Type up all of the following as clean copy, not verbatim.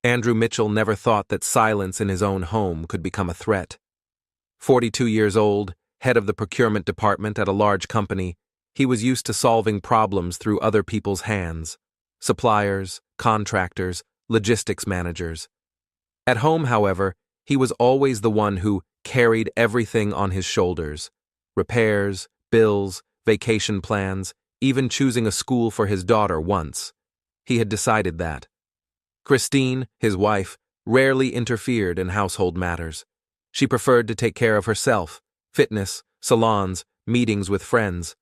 Andrew Mitchell never thought that silence in his own home could become a threat. 42 years old, head of the procurement department at a large company, he was used to solving problems through other people's hands: suppliers, contractors, logistics managers. At home, however, he was always the one who carried everything on his shoulders: repairs, bills, vacation plans, even choosing a school for his daughter once. He had decided that. Christine, his wife, rarely interfered in household matters. She preferred to take care of herself: fitness, salons, meetings with friends.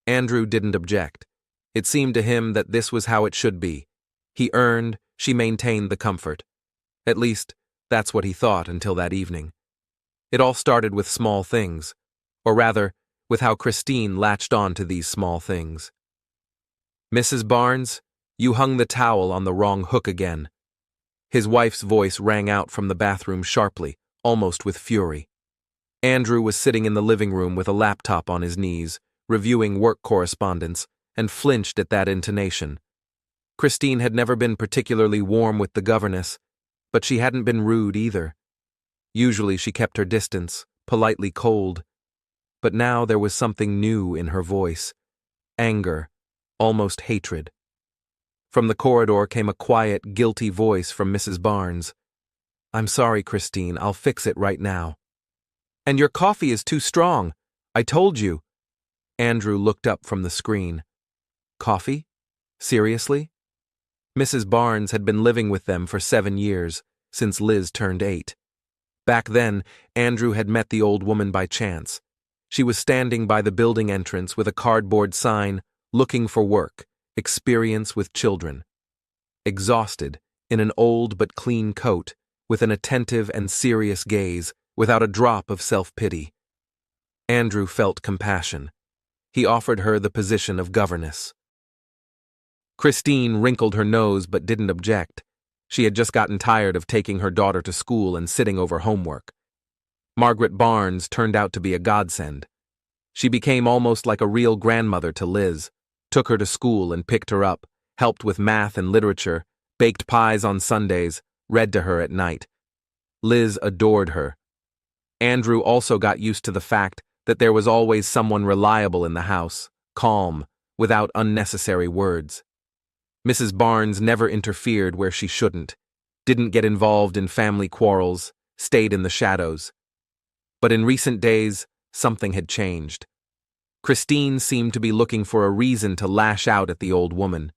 Andrew didn't object. It seemed to him that this was how it should be. He earned, she maintained the comfort. At least, that's what he thought until that evening. It all started with small things, or rather, with how Christine latched on to these small things. "Mrs. Barnes, you hung the towel on the wrong hook again." His wife's voice rang out from the bathroom sharply, almost with fury. Andrew was sitting in the living room with a laptop on his knees, reviewing work correspondence, and flinched at that intonation. Christine had never been particularly warm with the governess, but she hadn't been rude either. Usually she kept her distance, politely cold. But now there was something new in her voice: anger, almost hatred. From the corridor came a quiet, guilty voice from Mrs. Barnes. "I'm sorry, Christine, I'll fix it right now." "And your coffee is too strong. I told you." Andrew looked up from the screen. Coffee? Seriously? Mrs. Barnes had been living with them for 7 years, since Liz turned 8. Back then, Andrew had met the old woman by chance. She was standing by the building entrance with a cardboard sign, "Looking for work, experience with children." Exhausted, in an old but clean coat, with an attentive and serious gaze, without a drop of self-pity. Andrew felt compassion. He offered her the position of governess. Christine wrinkled her nose but didn't object. She had just gotten tired of taking her daughter to school and sitting over homework. Margaret Barnes turned out to be a godsend. She became almost like a real grandmother to Liz, took her to school and picked her up, helped with math and literature, baked pies on Sundays, read to her at night. Liz adored her. Andrew also got used to the fact that there was always someone reliable in the house, calm, without unnecessary words. Mrs. Barnes never interfered where she shouldn't, didn't get involved in family quarrels, stayed in the shadows. But in recent days, something had changed. Christine seemed to be looking for a reason to lash out at the old woman.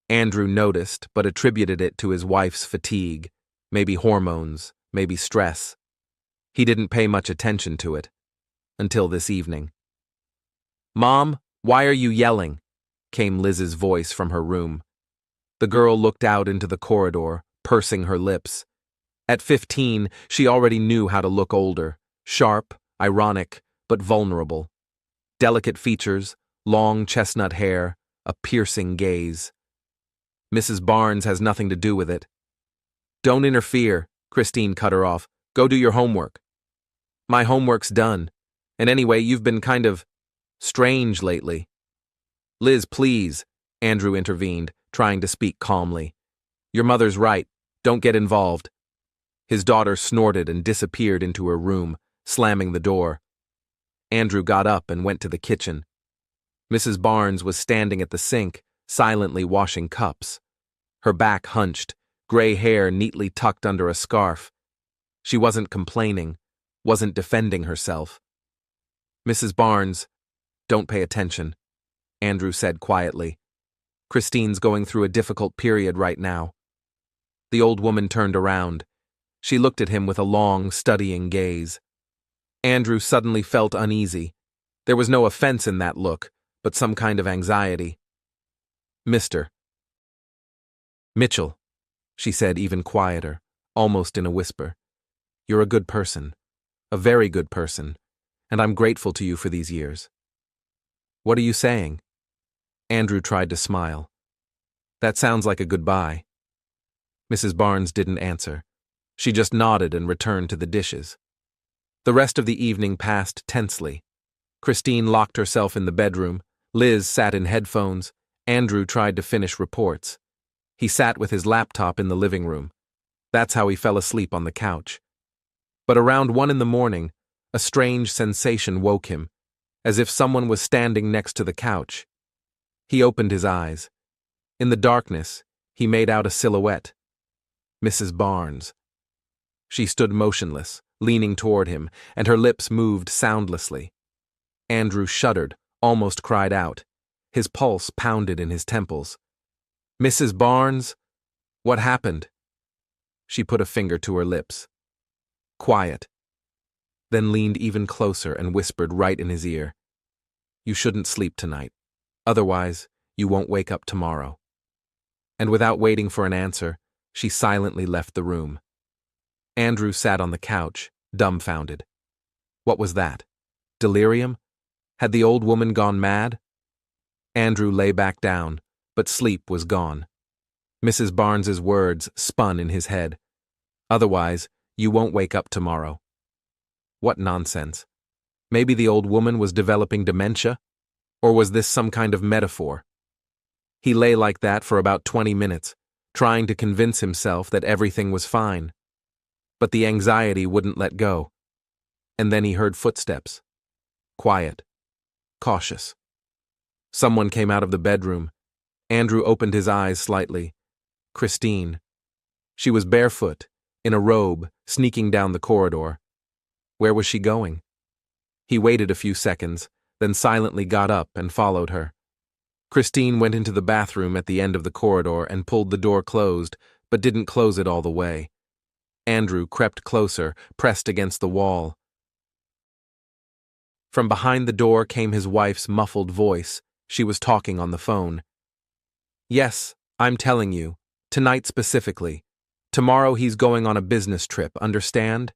Andrew noticed, but attributed it to his wife's fatigue, maybe hormones, maybe stress. He didn't pay much attention to it, until this evening. "Mom, why are you yelling?" came Liz's voice from her room. The girl looked out into the corridor, pursing her lips. At 15, she already knew how to look older, sharp, ironic, but vulnerable. Delicate features, long chestnut hair, a piercing gaze. "Mrs. Barnes has nothing to do with it." "Don't interfere," Christine cut her off. "Go do your homework." "My homework's done. And anyway, you've been kind of strange lately." "Liz, please," Andrew intervened, trying to speak calmly. "Your mother's right. Don't get involved." His daughter snorted and disappeared into her room, slamming the door. Andrew got up and went to the kitchen. Mrs. Barnes was standing at the sink, silently washing cups. Her back hunched, gray hair neatly tucked under a scarf. She wasn't complaining, wasn't defending herself. "Mrs. Barnes, don't pay attention," Andrew said quietly. "Christine's going through a difficult period right now." The old woman turned around. She looked at him with a long, studying gaze. Andrew suddenly felt uneasy. There was no offense in that look, but some kind of anxiety. "Mr. Mitchell," she said even quieter, almost in a whisper. "You're a good person, a very good person, and I'm grateful to you for these years." "What are you saying?" Andrew tried to smile. "That sounds like a goodbye." Mrs. Barnes didn't answer. She just nodded and returned to the dishes. The rest of the evening passed tensely. Christine locked herself in the bedroom. Liz sat in headphones. Andrew tried to finish reports. He sat with his laptop in the living room, That's how he fell asleep on the couch. But around 1 in the morning, a strange sensation woke him, as if someone was standing next to the couch. He opened his eyes. In the darkness, he made out a silhouette. Mrs. Barnes. She stood motionless, leaning toward him, and her lips moved soundlessly. Andrew shuddered, almost cried out. His pulse pounded in his temples. "Mrs. Barnes? What happened?" She put a finger to her lips. "Quiet." Then leaned even closer and whispered right in his ear. "You shouldn't sleep tonight. Otherwise, you won't wake up tomorrow." And without waiting for an answer, she silently left the room. Andrew sat on the couch, dumbfounded. What was that? Delirium? Had the old woman gone mad? Andrew lay back down, but sleep was gone. Mrs. Barnes's words spun in his head. "Otherwise, you won't wake up tomorrow." What nonsense. Maybe the old woman was developing dementia? Or was this some kind of metaphor? He lay like that for about 20 minutes, trying to convince himself that everything was fine. But the anxiety wouldn't let go. And then he heard footsteps. Quiet. Cautious. Someone came out of the bedroom. Andrew opened his eyes slightly. Christine. She was barefoot, in a robe, sneaking down the corridor. Where was she going? He waited a few seconds, then silently got up and followed her. Christine went into the bathroom at the end of the corridor and pulled the door closed, but didn't close it all the way. Andrew crept closer, pressed against the wall. From behind the door came his wife's muffled voice. She was talking on the phone. "Yes, I'm telling you. Tonight specifically. Tomorrow he's going on a business trip, understand?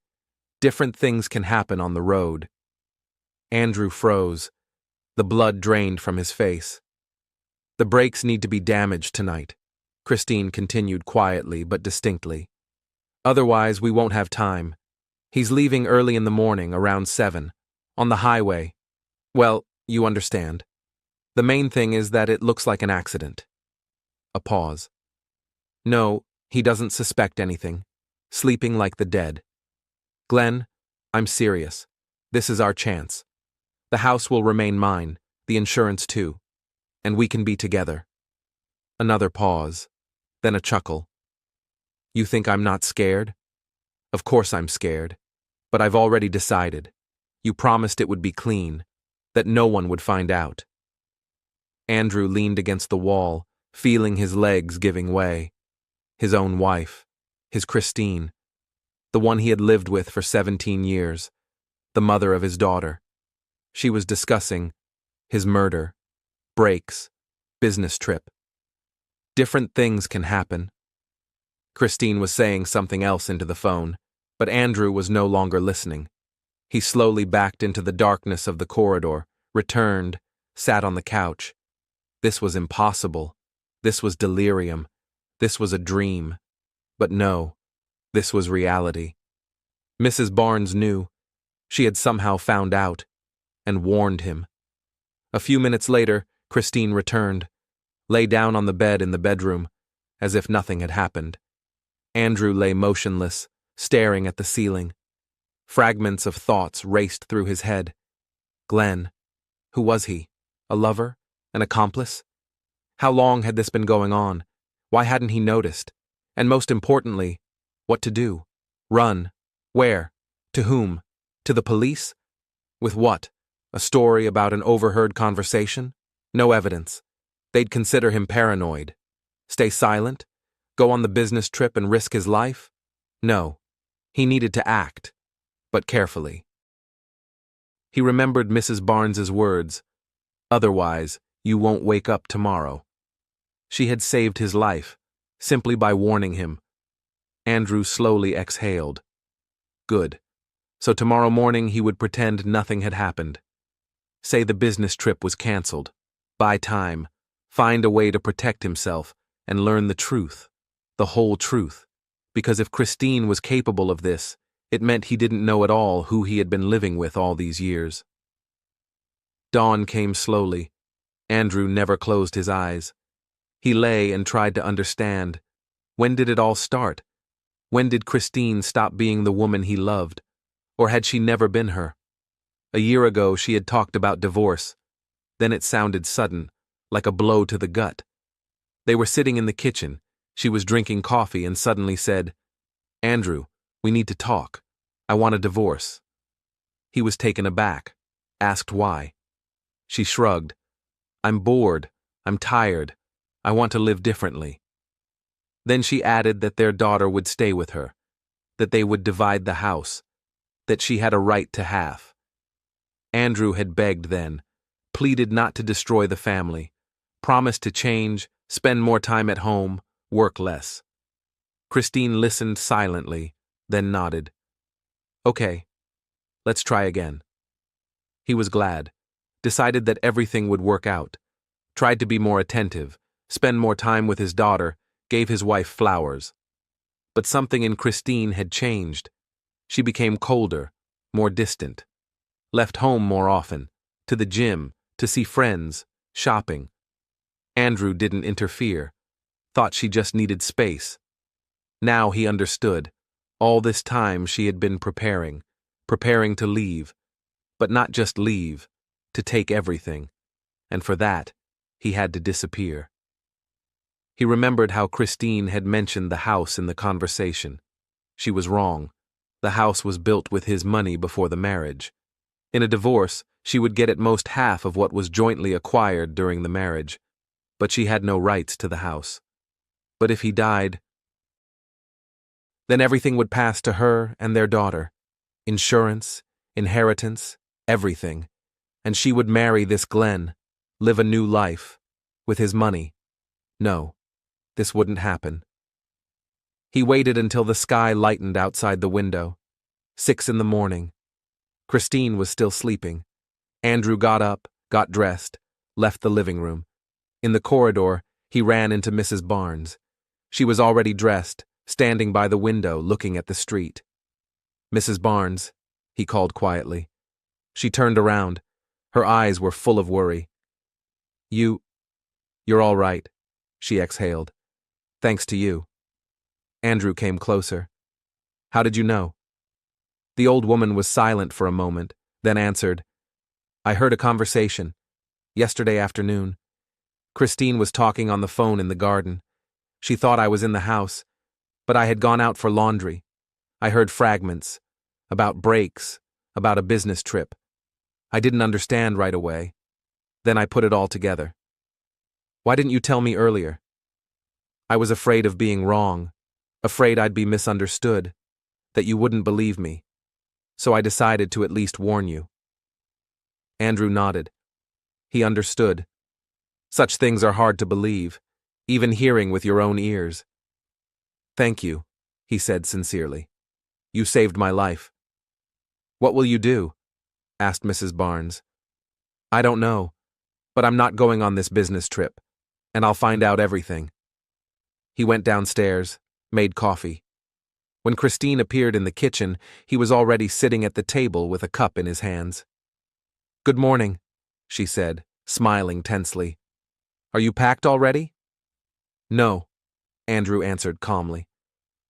Different things can happen on the road." Andrew froze. The blood drained from his face. "The brakes need to be damaged tonight," Christine continued quietly but distinctly. "Otherwise, we won't have time. He's leaving early in the morning, around 7, on the highway. Well, you understand. The main thing is that it looks like an accident." A pause. "No, he doesn't suspect anything. Sleeping like the dead. Glenn, I'm serious. This is our chance. The house will remain mine, the insurance too. And we can be together." Another pause, then a chuckle. "You think I'm not scared?" "Of course I'm scared. But I've already decided. You promised it would be clean, that no one would find out." Andrew leaned against the wall, feeling his legs giving way. His own wife. His Christine. The one he had lived with for 17 years. The mother of his daughter. She was discussing his murder, brakes, business trip. Different things can happen. Christine was saying something else into the phone, but Andrew was no longer listening. He slowly backed into the darkness of the corridor, returned, sat on the couch. This was impossible. This was delirium. This was a dream. But no, this was reality. Mrs. Barnes knew. She had somehow found out, and warned him. A few minutes later, Christine returned, lay down on the bed in the bedroom, as if nothing had happened. Andrew lay motionless, staring at the ceiling. Fragments of thoughts raced through his head. Glenn. Who was he? A lover? An accomplice? How long had this been going on? Why hadn't he noticed? And most importantly, what to do? Run? Where? To whom? To the police? With what? A story about an overheard conversation? No evidence. They'd consider him paranoid. Stay silent? Go on the business trip and risk his life? No. He needed to act, but carefully. He remembered Mrs. Barnes's words. Otherwise, you won't wake up tomorrow. She had saved his life, simply by warning him. Andrew slowly exhaled. Good. So tomorrow morning he would pretend nothing had happened. Say the business trip was canceled. Buy time. Find a way to protect himself and learn the truth. The whole truth. Because if Christine was capable of this, it meant he didn't know at all who he had been living with all these years. Dawn came slowly. Andrew never closed his eyes. He lay and tried to understand. When did it all start? When did Christine stop being the woman he loved? Or had she never been her? A year ago she had talked about divorce. Then it sounded sudden, like a blow to the gut. They were sitting in the kitchen. She was drinking coffee and suddenly said, "Andrew, we need to talk. I want a divorce." He was taken aback, asked why. She shrugged. "I'm bored. I'm tired. I want to live differently." Then she added that their daughter would stay with her, that they would divide the house, that she had a right to half. Andrew had begged then, pleaded not to destroy the family, promised to change, spend more time at home, work less. Christine listened silently, then nodded. "Okay, let's try again." He was glad, decided that everything would work out, tried to be more attentive, spend more time with his daughter, gave his wife flowers. But something in Christine had changed. She became colder, more distant. Left home more often, to the gym, to see friends, shopping. Andrew didn't interfere, thought she just needed space. Now he understood. All this time she had been preparing to leave, but not just leave, to take everything. And for that, he had to disappear. He remembered how Christine had mentioned the house in the conversation. She was wrong. The house was built with his money before the marriage. In a divorce, she would get at most half of what was jointly acquired during the marriage, but she had no rights to the house. But if he died, then everything would pass to her and their daughter. Insurance, inheritance, everything. And she would marry this Glenn, live a new life, with his money. No, this wouldn't happen. He waited until the sky lightened outside the window. 6 a.m. Christine was still sleeping. Andrew got up, got dressed, left the living room. In the corridor, he ran into Mrs. Barnes. She was already dressed, standing by the window looking at the street. "Mrs. Barnes," he called quietly. She turned around. Her eyes were full of worry. You're all right," she exhaled. "Thanks to you." Andrew came closer. "How did you know?" The old woman was silent for a moment, then answered, "I heard a conversation. Yesterday afternoon. Christine was talking on the phone in the garden. She thought I was in the house, but I had gone out for laundry. I heard fragments, about breaks, about a business trip. I didn't understand right away. Then I put it all together. Why didn't you tell me earlier?" "I was afraid of being wrong, afraid I'd be misunderstood, that you wouldn't believe me. So I decided to at least warn you." Andrew nodded. He understood. Such things are hard to believe, even hearing with your own ears. "Thank you," he said sincerely. "You saved my life." "What will you do?" asked Mrs. Barnes. "I don't know, but I'm not going on this business trip, and I'll find out everything." He went downstairs, made coffee. When Christine appeared in the kitchen, he was already sitting at the table with a cup in his hands. "Good morning," she said, smiling tensely. "Are you packed already?" "No," Andrew answered calmly.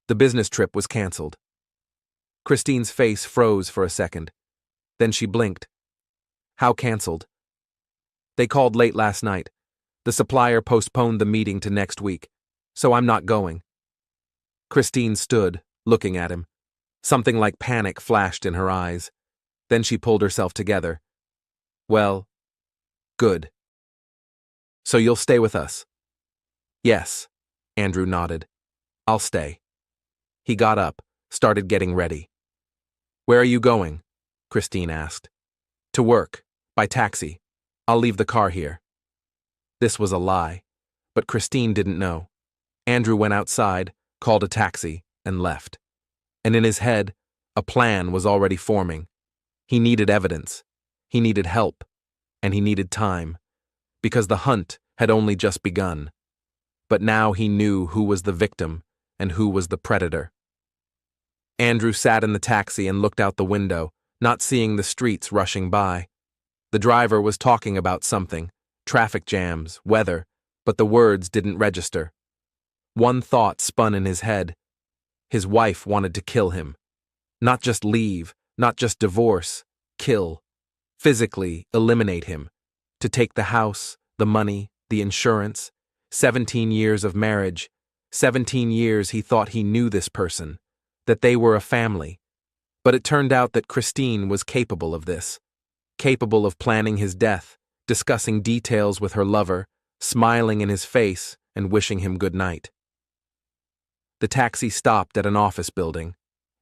"The business trip was canceled." Christine's face froze for a second. Then she blinked. "How canceled?" "They called late last night. The supplier postponed the meeting to next week, so I'm not going." Christine stood, looking at him. Something like panic flashed in her eyes. Then she pulled herself together. "Well, good. So you'll stay with us?" "Yes," Andrew nodded. "I'll stay." He got up, started getting ready. "Where are you going?" Christine asked. "To work, by taxi. I'll leave the car here." This was a lie, but Christine didn't know. Andrew went outside, called a taxi, and left. And in his head, a plan was already forming. He needed evidence, he needed help, and he needed time, because the hunt had only just begun. But now he knew who was the victim and who was the predator. Andrew sat in the taxi and looked out the window, not seeing the streets rushing by. The driver was talking about something, traffic jams, weather, but the words didn't register. One thought spun in his head. His wife wanted to kill him. Not just leave, not just divorce, kill. Physically eliminate him. To take the house, the money, the insurance. 17 years of marriage. 17 years he thought he knew this person, that they were a family. But it turned out that Christine was capable of this. Capable of planning his death, discussing details with her lover, smiling in his face and wishing him good night. The taxi stopped at an office building.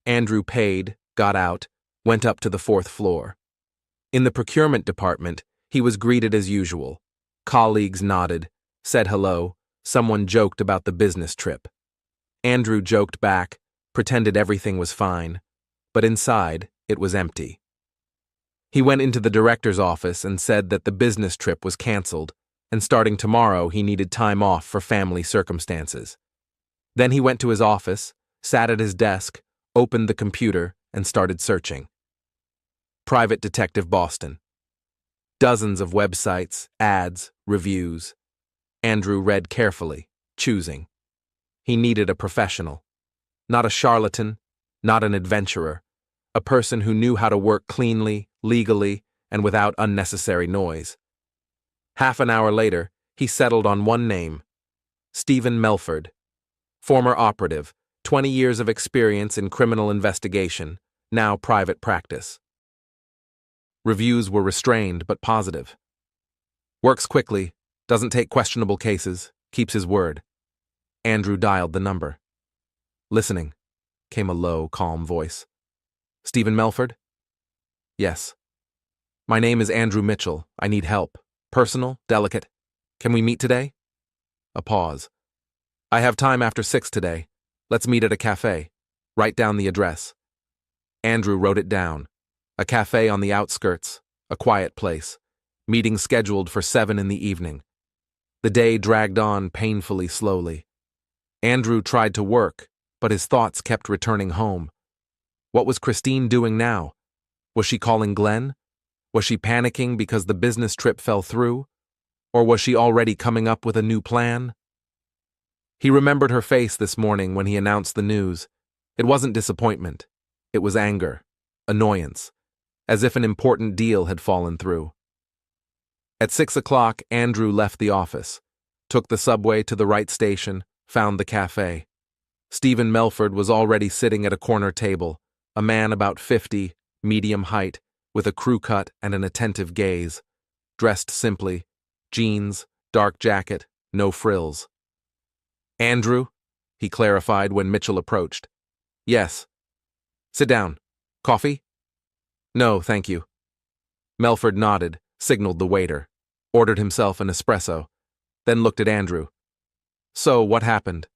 Andrew paid, got out, went up to the 4th floor. In the procurement department, he was greeted as usual. Colleagues nodded, said hello, someone joked about the business trip. Andrew joked back, pretended everything was fine, but inside, it was empty. He went into the director's office and said that the business trip was canceled, and starting tomorrow he needed time off for family circumstances. Then he went to his office, sat at his desk, opened the computer, and started searching. Private Detective Boston. Dozens of websites, ads, reviews. Andrew read carefully, choosing. He needed a professional. Not a charlatan, not an adventurer. A person who knew how to work cleanly, legally, and without unnecessary noise. Half an hour later, he settled on one name. Stephen Melford. Former operative, 20 years of experience in criminal investigation, now private practice. Reviews were restrained but positive. Works quickly, doesn't take questionable cases, keeps his word. Andrew dialed the number. Listening, came a low, calm voice. Stephen Melford? Yes. My name is Andrew Mitchell. I need help. Personal, delicate. Can we meet today? A pause. I have time after 6 today. Let's meet at a cafe. Write down the address. Andrew wrote it down. A cafe on the outskirts, a quiet place. Meeting scheduled for 7 in the evening. The day dragged on painfully slowly. Andrew tried to work, but his thoughts kept returning home. What was Christine doing now? Was she calling Glenn? Was she panicking because the business trip fell through? Or was she already coming up with a new plan? He remembered her face this morning when he announced the news. It wasn't disappointment. It was anger, annoyance, as if an important deal had fallen through. At 6 o'clock, Andrew left the office, took the subway to the right station, found the cafe. Stephen Melford was already sitting at a corner table, a man about 50, medium height, with a crew cut and an attentive gaze. Dressed simply, jeans, dark jacket, no frills. Andrew, he clarified when Mitchell approached. Yes. Sit down. Coffee? No, thank you. Melford nodded, signaled the waiter, ordered himself an espresso, then looked at Andrew. So, what happened?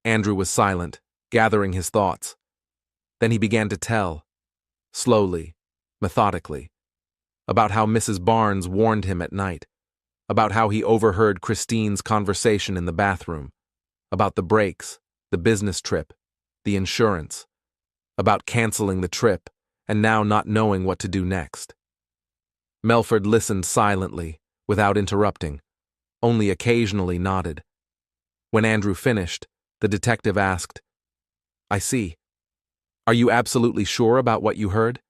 Andrew was silent, gathering his thoughts. Then he began to tell, slowly, methodically, about how Mrs. Barnes warned him at night, about how he overheard Christine's conversation in the bathroom, about the breaks, the business trip, the insurance, about canceling the trip and now not knowing what to do next. Melford listened silently, without interrupting, only occasionally nodded. When Andrew finished, the detective asked, I see. Are you absolutely sure about what you heard?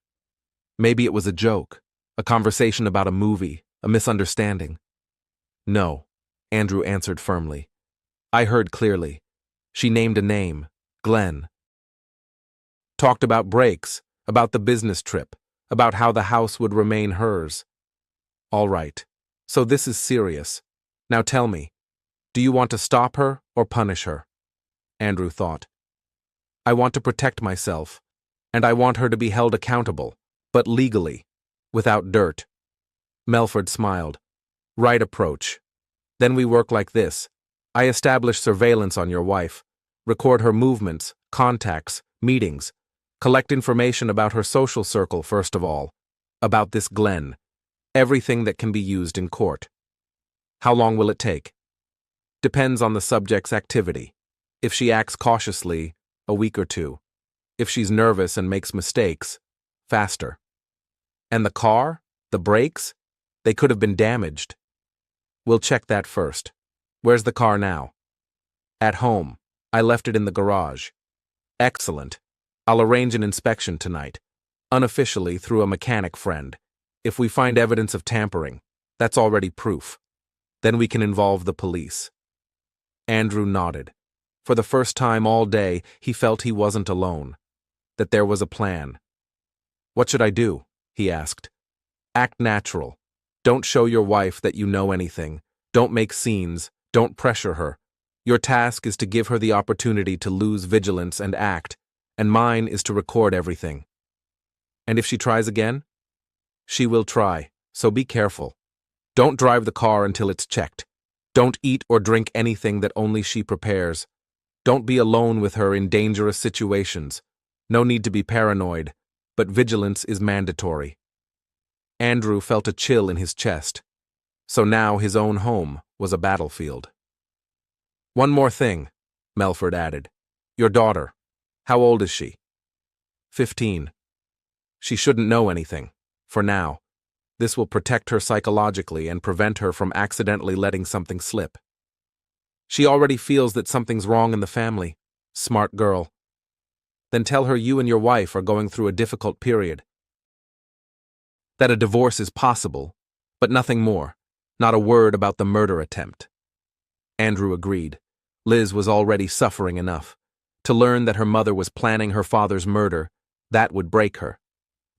Maybe it was a joke, a conversation about a movie, a misunderstanding. No, Andrew answered firmly. I heard clearly. She named a name, Glenn. Talked about breaks, about the business trip, about how the house would remain hers. All right, so this is serious. Now tell me, do you want to stop her or punish her? Andrew thought. I want to protect myself, and I want her to be held accountable, but legally, without dirt. Melford smiled. Right approach. Then we work like this. I establish surveillance on your wife, record her movements, contacts, meetings, collect information about her social circle first of all, about this Glenn, everything that can be used in court. How long will it take? Depends on the subject's activity. If she acts cautiously, a week or 2. If she's nervous and makes mistakes, faster. And the car? The brakes? They could have been damaged. We'll check that first. Where's the car now? At home. I left it in the garage. Excellent. I'll arrange an inspection tonight, unofficially through a mechanic friend. If we find evidence of tampering, that's already proof. Then we can involve the police. Andrew nodded. For the first time all day, he felt he wasn't alone, that there was a plan. What should I do? He asked. Act natural. Don't show your wife that you know anything. Don't make scenes. Don't pressure her. Your task is to give her the opportunity to lose vigilance and act, and mine is to record everything. And if she tries again? She will try, so be careful. Don't drive the car until it's checked. Don't eat or drink anything that only she prepares. Don't be alone with her in dangerous situations. No need to be paranoid, but vigilance is mandatory. Andrew felt a chill in his chest. So now his own home was a battlefield. One more thing, Melford added. Your daughter. How old is she? 15. She shouldn't know anything, for now. This will protect her psychologically and prevent her from accidentally letting something slip. She already feels that something's wrong in the family. Smart girl. Then tell her you and your wife are going through a difficult period. That a divorce is possible, but nothing more. Not a word about the murder attempt. Andrew agreed. Liz was already suffering enough. To learn that her mother was planning her father's murder, that would break her.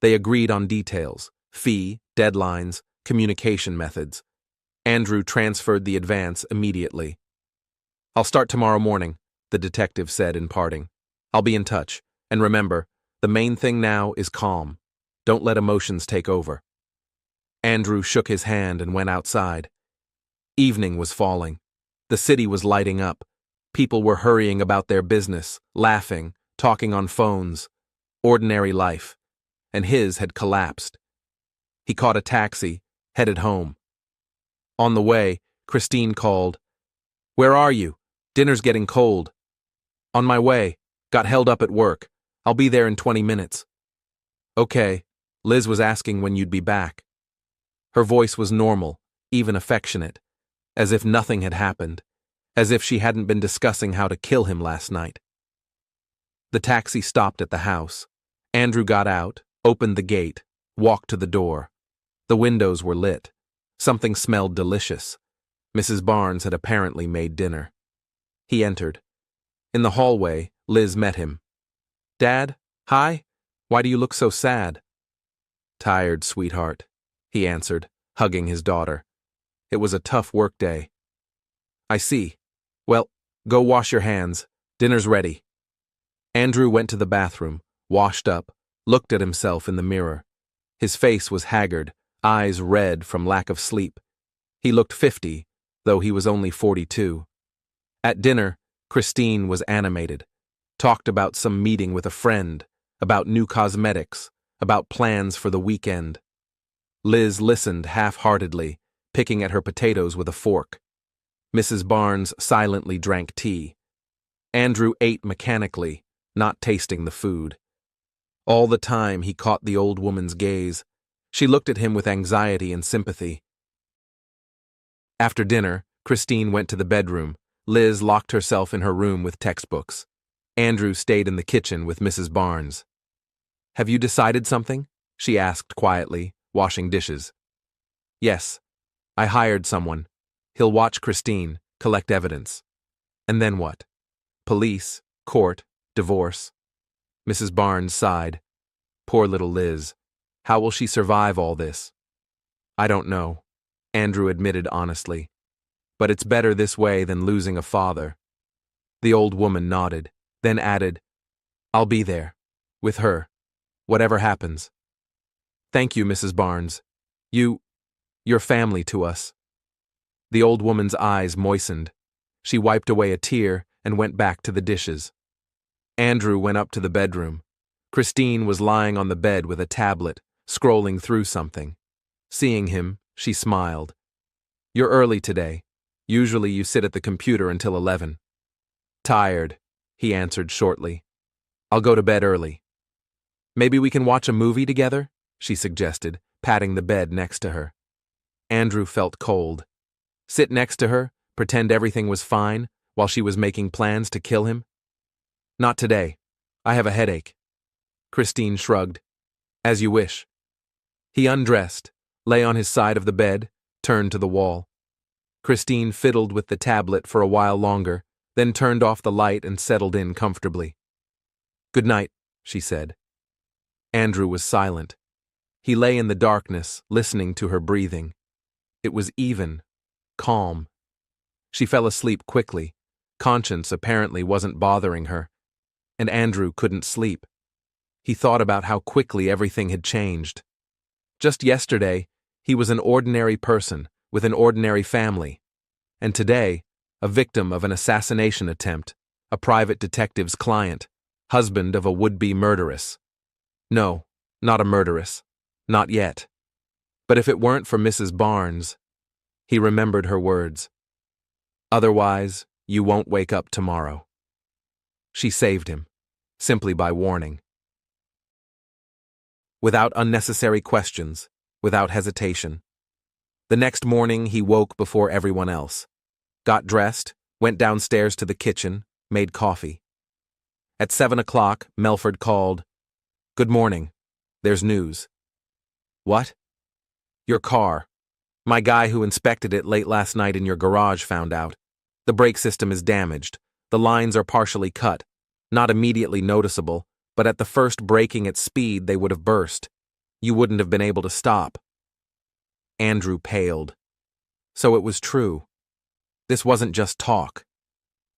They agreed on details, fee, deadlines, communication methods. Andrew transferred the advance immediately. I'll start tomorrow morning, the detective said in parting. I'll be in touch, and remember, the main thing now is calm. Don't let emotions take over. Andrew shook his hand and went outside. Evening was falling. The city was lighting up. People were hurrying about their business, laughing, talking on phones. Ordinary life. And his had collapsed. He caught a taxi, headed home. On the way, Christine called. Where are you? Dinner's getting cold. On my way. Got held up at work. I'll be there in 20 minutes. Okay. Liz was asking when you'd be back. Her voice was normal, even affectionate, as if nothing had happened, as if she hadn't been discussing how to kill him last night. The taxi stopped at the house. Andrew got out, opened the gate, walked to the door. The windows were lit. Something smelled delicious. Mrs. Barnes had apparently made dinner. He entered. In the hallway, Liz met him. Dad? Hi? Why do you look so sad? Tired, sweetheart, he answered, hugging his daughter. It was a tough work day. I see. Well, go wash your hands. Dinner's ready. Andrew went to the bathroom, washed up, looked at himself in the mirror. His face was haggard, eyes red from lack of sleep. He looked 50, though he was only 42. At dinner, Christine was animated, talked about some meeting with a friend, about new cosmetics, about plans for the weekend. Liz listened half-heartedly, picking at her potatoes with a fork. Mrs. Barnes silently drank tea. Andrew ate mechanically, not tasting the food. All the time he caught the old woman's gaze. She looked at him with anxiety and sympathy. After dinner, Christine went to the bedroom. Liz locked herself in her room with textbooks. Andrew stayed in the kitchen with Mrs. Barnes. Have you decided something? She asked quietly, washing dishes. Yes. I hired someone. He'll watch Christine, collect evidence. And then what? Police, court, divorce. Mrs. Barnes sighed. Poor little Liz. How will she survive all this? I don't know, Andrew admitted honestly. But it's better this way than losing a father. The old woman nodded, then added, I'll be there. With her. Whatever happens. Thank you, Mrs. Barnes. You're family to us. The old woman's eyes moistened. She wiped away a tear and went back to the dishes. Andrew went up to the bedroom. Christine was lying on the bed with a tablet, scrolling through something. Seeing him, she smiled. You're early today. Usually you sit at the computer until 11. Tired, he answered shortly. I'll go to bed early. Maybe we can watch a movie together, she suggested, patting the bed next to her. Andrew felt cold. Sit next to her, pretend everything was fine, while she was making plans to kill him? Not today. I have a headache. Christine shrugged. As you wish. He undressed, lay on his side of the bed, turned to the wall. Christine fiddled with the tablet for a while longer, then turned off the light and settled in comfortably. Good night, she said. Andrew was silent. He lay in the darkness, listening to her breathing. It was even, calm. She fell asleep quickly. Conscience apparently wasn't bothering her. And Andrew couldn't sleep. He thought about how quickly everything had changed. Just yesterday, he was an ordinary person with an ordinary family. And today, a victim of an assassination attempt, a private detective's client, husband of a would-be murderess. No, not a murderess. Not yet. But if it weren't for Mrs. Barnes, he remembered her words. Otherwise, you won't wake up tomorrow. She saved him, simply by warning. Without unnecessary questions, without hesitation. The next morning, he woke before everyone else. Got dressed, went downstairs to the kitchen, made coffee. At 7 o'clock, Melford called. Good morning. There's news. What? Your car. My guy who inspected it late last night in your garage found out. The brake system is damaged. The lines are partially cut. Not immediately noticeable, but at the first braking at speed they would have burst. You wouldn't have been able to stop. Andrew paled. So it was true. This wasn't just talk.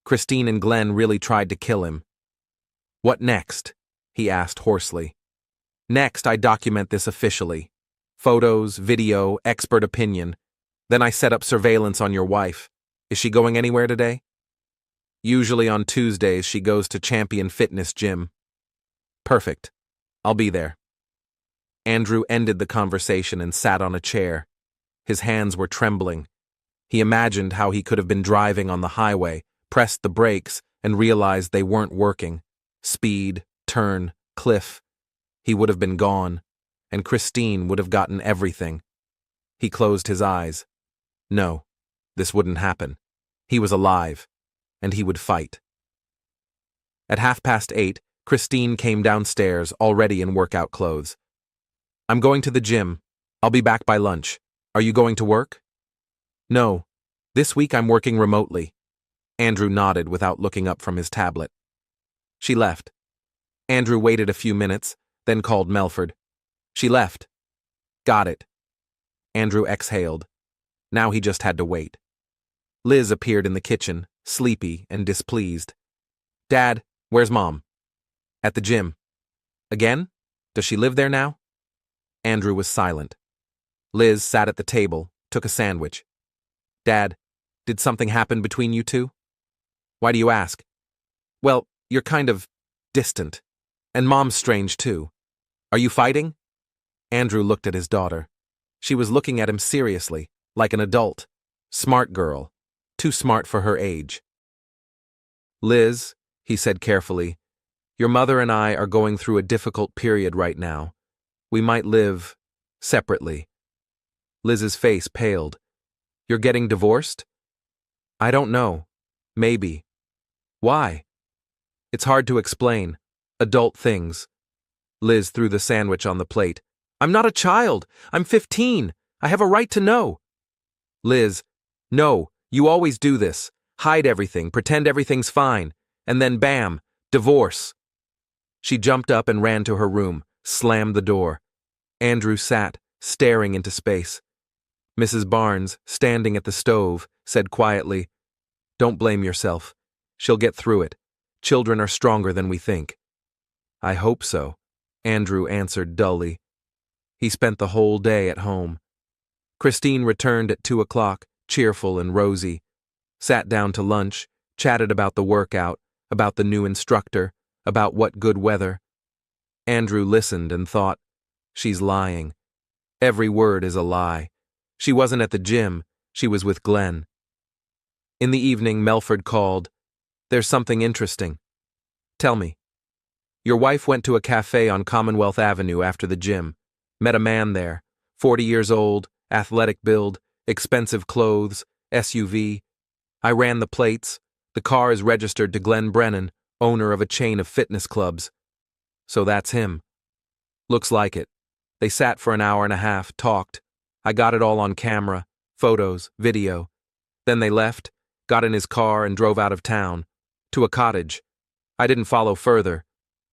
Christine and Glenn really tried to kill him. What next? He asked hoarsely. Next, I document this officially. Photos, video, expert opinion. Then I set up surveillance on your wife. Is she going anywhere today? Usually on Tuesdays she goes to Champion Fitness Gym. Perfect. I'll be there. Andrew ended the conversation and sat on a chair. His hands were trembling. He imagined how he could have been driving on the highway, pressed the brakes, and realized they weren't working. Speed, turn, cliff. He would have been gone, and Christine would have gotten everything. He closed his eyes. No, this wouldn't happen. He was alive, and he would fight. At 8:30, Christine came downstairs, already in workout clothes. I'm going to the gym. I'll be back by lunch. Are you going to work? No. This week I'm working remotely. Andrew nodded without looking up from his tablet. She left. Andrew waited a few minutes, then called Melford. She left. Got it. Andrew exhaled. Now he just had to wait. Liz appeared in the kitchen, sleepy and displeased. Dad, where's Mom? At the gym. Again? Does she live there now? Andrew was silent. Liz sat at the table, took a sandwich. Dad, did something happen between you two? Why do you ask? Well, you're kind of distant. And Mom's strange too. Are you fighting? Andrew looked at his daughter. She was looking at him seriously, like an adult. Smart girl. Too smart for her age. Liz, he said carefully, your mother and I are going through a difficult period right now. We might live separately. Liz's face paled. You're getting divorced? I don't know. Maybe. Why? It's hard to explain. Adult things. Liz threw the sandwich on the plate. I'm not a child. I'm 15. I have a right to know. Liz, no, you always do this. Hide everything, pretend everything's fine, and then bam, divorce. She jumped up and ran to her room, slammed the door. Andrew sat, staring into space. Mrs. Barnes, standing at the stove, said quietly, Don't blame yourself. She'll get through it. Children are stronger than we think. I hope so, Andrew answered dully. He spent the whole day at home. Christine returned at 2 o'clock, cheerful and rosy. Sat down to lunch, chatted about the workout, about the new instructor, about what good weather. Andrew listened and thought, she's lying. Every word is a lie. She wasn't at the gym, she was with Glenn. In the evening, Melford called. There's something interesting. Tell me. Your wife went to a cafe on Commonwealth Avenue after the gym. Met a man there, 40 years old, athletic build, expensive clothes, SUV. I ran the plates. The car is registered to Glenn Brennan, owner of a chain of fitness clubs. So that's him. Looks like it. They sat for an hour and a half, talked. I got it all on camera, photos, video. Then they left, got in his car and drove out of town, to a cottage. I didn't follow further.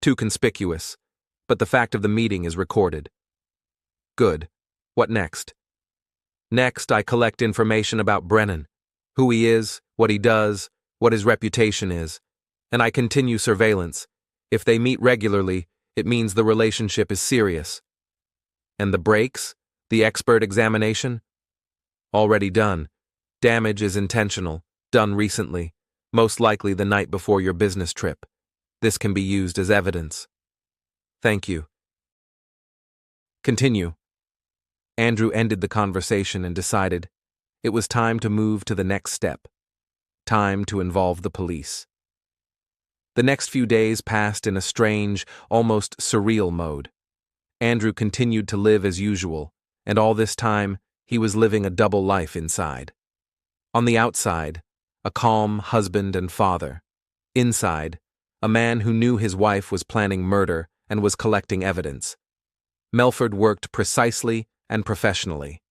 Too conspicuous. But the fact of the meeting is recorded. Good. What next? Next, I collect information about Brennan. Who he is, what he does, what his reputation is. And I continue surveillance. If they meet regularly, it means the relationship is serious. And the breaks? The expert examination? Already done. Damage is intentional, done recently, most likely the night before your business trip. This can be used as evidence. Thank you. Continue. Andrew ended the conversation and decided it was time to move to the next step. Time to involve the police. The next few days passed in a strange, almost surreal mode. Andrew continued to live as usual, and all this time, he was living a double life inside. On the outside, a calm husband and father. Inside, a man who knew his wife was planning murder and was collecting evidence. Melford worked precisely and professionally.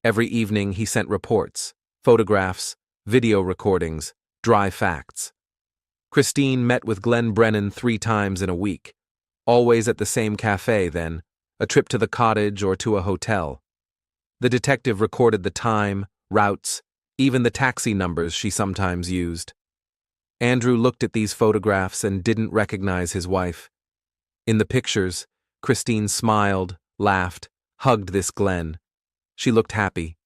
Every evening he sent reports, photographs, video recordings, dry facts. Christine met with Glenn Brennan 3 times in a week, always at the same cafe then, a trip to the cottage or to a hotel. The detective recorded the time, routes, even the taxi numbers she sometimes used. Andrew looked at these photographs and didn't recognize his wife. In the pictures, Christine smiled, laughed, hugged this Glenn. She looked happy,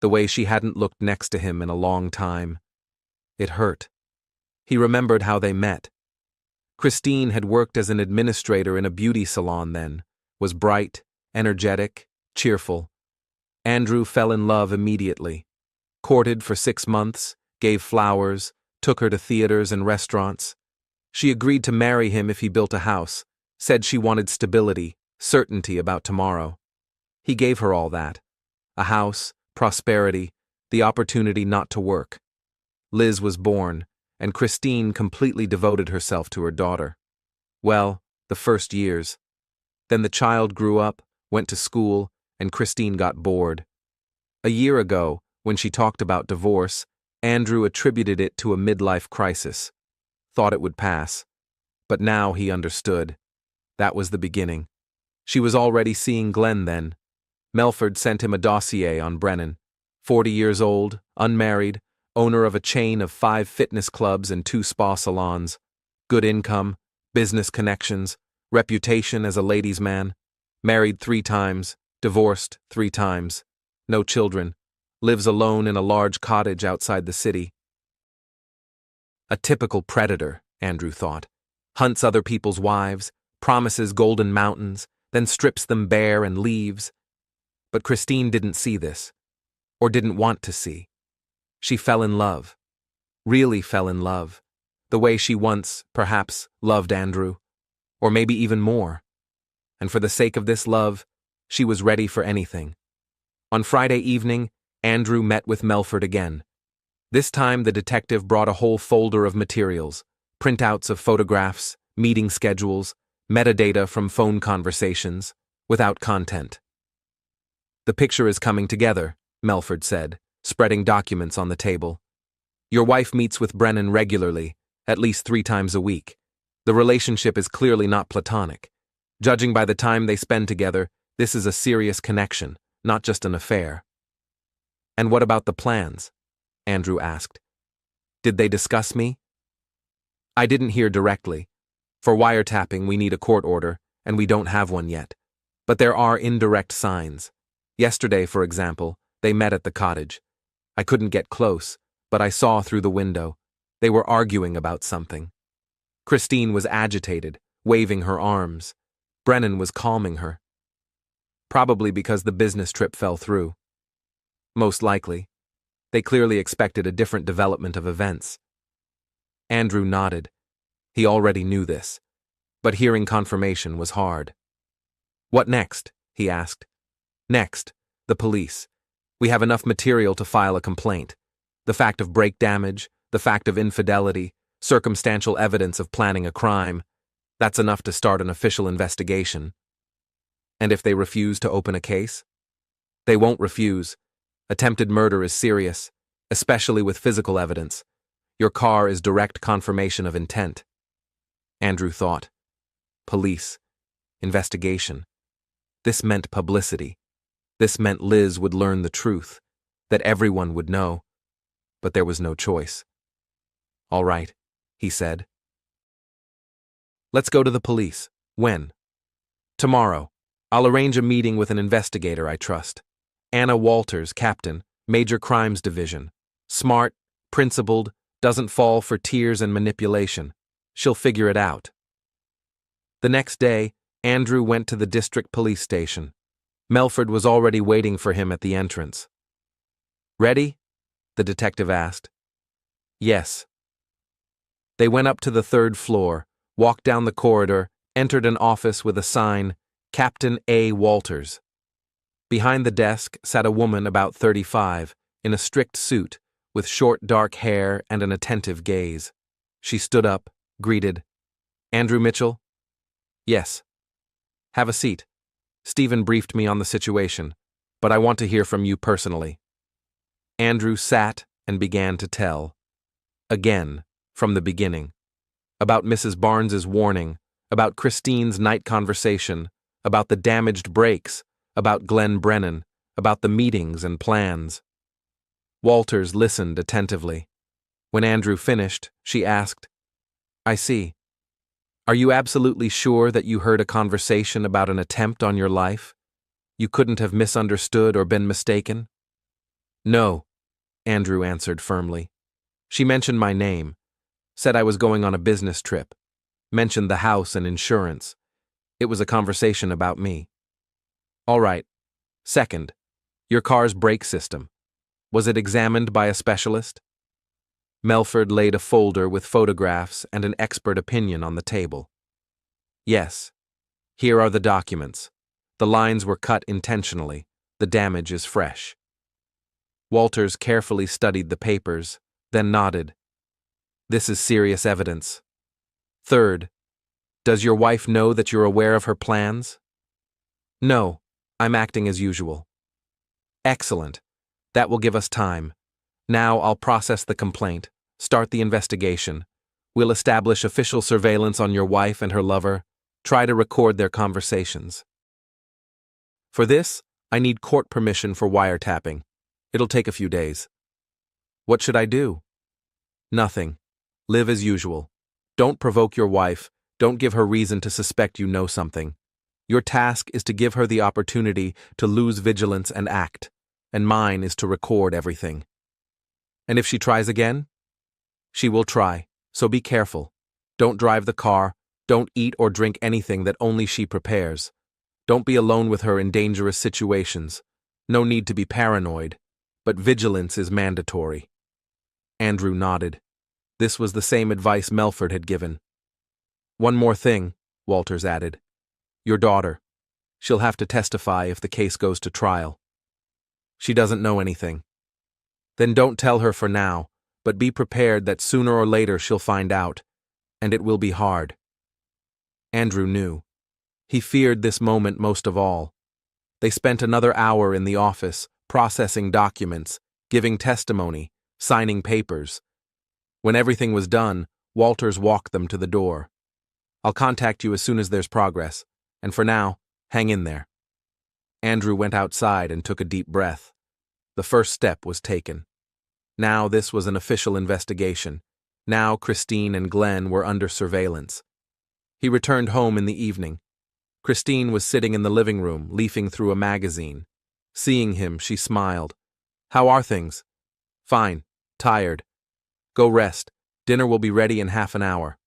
the way she hadn't looked next to him in a long time. It hurt. He remembered how they met. Christine had worked as an administrator in a beauty salon then, was bright, energetic, cheerful. Andrew fell in love immediately. Courted for 6 months, gave flowers, took her to theaters and restaurants. She agreed to marry him if he built a house, said she wanted stability, certainty about tomorrow. He gave her all that. A house, prosperity, the opportunity not to work. Liz was born, and Christine completely devoted herself to her daughter. Well, the first years. Then the child grew up, went to school, and Christine got bored. A year ago, when she talked about divorce, Andrew attributed it to a midlife crisis. Thought it would pass. But now he understood. That was the beginning. She was already seeing Glenn then. Melford sent him a dossier on Brennan. 40 years old, unmarried, owner of a chain of 5 fitness clubs and 2 spa salons. Good income, business connections, reputation as a ladies' man. Married 3 times, divorced 3 times. No children. Lives alone in a large cottage outside the city. A typical predator, Andrew thought. Hunts other people's wives, promises golden mountains, then strips them bare and leaves. But Christine didn't see this, or didn't want to see. She fell in love. Really fell in love. The way she once, perhaps, loved Andrew. Or maybe even more. And for the sake of this love, she was ready for anything. On Friday evening, Andrew met with Melford again. This time the detective brought a whole folder of materials, printouts of photographs, meeting schedules, metadata from phone conversations, without content. The picture is coming together, Melford said, spreading documents on the table. Your wife meets with Brennan regularly, at least 3 times a week. The relationship is clearly not platonic. Judging by the time they spend together, this is a serious connection, not just an affair. And what about the plans? Andrew asked. Did they discuss me? I didn't hear directly. For wiretapping, we need a court order, and we don't have one yet. But there are indirect signs. Yesterday, for example, they met at the cottage. I couldn't get close, but I saw through the window. They were arguing about something. Christine was agitated, waving her arms. Brennan was calming her. Probably because the business trip fell through. Most likely. They clearly expected a different development of events. Andrew nodded. He already knew this. But hearing confirmation was hard. What next? He asked. Next, the police. We have enough material to file a complaint. The fact of brake damage, the fact of infidelity, circumstantial evidence of planning a crime. That's enough to start an official investigation. And if they refuse to open a case? They won't refuse. Attempted murder is serious, especially with physical evidence. Your car is direct confirmation of intent. Andrew thought. Police. Investigation. This meant publicity. This meant Liz would learn the truth, that everyone would know. But there was no choice. All right, he said. Let's go to the police. When? Tomorrow. I'll arrange a meeting with an investigator I trust. Anna Walters, captain, Major Crimes Division. Smart, principled, doesn't fall for tears and manipulation. She'll figure it out. The next day, Andrew went to the district police station. Melford was already waiting for him at the entrance. Ready? The detective asked. Yes. They went up to the third floor, walked down the corridor, entered an office with a sign, Captain A. Walters. Behind the desk sat a woman about 35, in a strict suit, with short dark hair and an attentive gaze. She stood up, greeted. Andrew Mitchell? Yes. Have a seat. Stephen briefed me on the situation, but I want to hear from you personally. Andrew sat and began to tell. Again, from the beginning. About Mrs. Barnes's warning, about Christine's night conversation, about the damaged brakes, about Glenn Brennan, about the meetings and plans. Walters listened attentively. When Andrew finished, she asked, I see. Are you absolutely sure that you heard a conversation about an attempt on your life? You couldn't have misunderstood or been mistaken? No, Andrew answered firmly. She mentioned my name, said I was going on a business trip, mentioned the house and insurance. It was a conversation about me. All right. Second, your car's brake system. Was it examined by a specialist? Melford laid a folder with photographs and an expert opinion on the table. Yes. Here are the documents. The lines were cut intentionally. The damage is fresh. Walters carefully studied the papers, then nodded. This is serious evidence. Third, does your wife know that you're aware of her plans? No, I'm acting as usual. Excellent. That will give us time. Now I'll process the complaint, start the investigation. We'll establish official surveillance on your wife and her lover, try to record their conversations. For this, I need court permission for wiretapping. It'll take a few days. What should I do? Nothing. Live as usual. Don't provoke your wife. Don't give her reason to suspect you know something. Your task is to give her the opportunity to lose vigilance and act, and mine is to record everything. And if she tries again? She will try, so be careful. Don't drive the car, don't eat or drink anything that only she prepares. Don't be alone with her in dangerous situations. No need to be paranoid, but vigilance is mandatory. Andrew nodded. This was the same advice Melford had given. One more thing, Walters added. Your daughter. She'll have to testify if the case goes to trial. She doesn't know anything. Then don't tell her for now, but be prepared that sooner or later she'll find out, and it will be hard. Andrew knew. He feared this moment most of all. They spent another hour in the office, processing documents, giving testimony, signing papers. When everything was done, Walters walked them to the door. I'll contact you as soon as there's progress, and for now, hang in there. Andrew went outside and took a deep breath. The first step was taken. Now this was an official investigation. Now Christine and Glenn were under surveillance. He returned home in the evening. Christine was sitting in the living room, leafing through a magazine. Seeing him, she smiled. How are things? Fine. Tired. Go rest. Dinner will be ready in half an hour.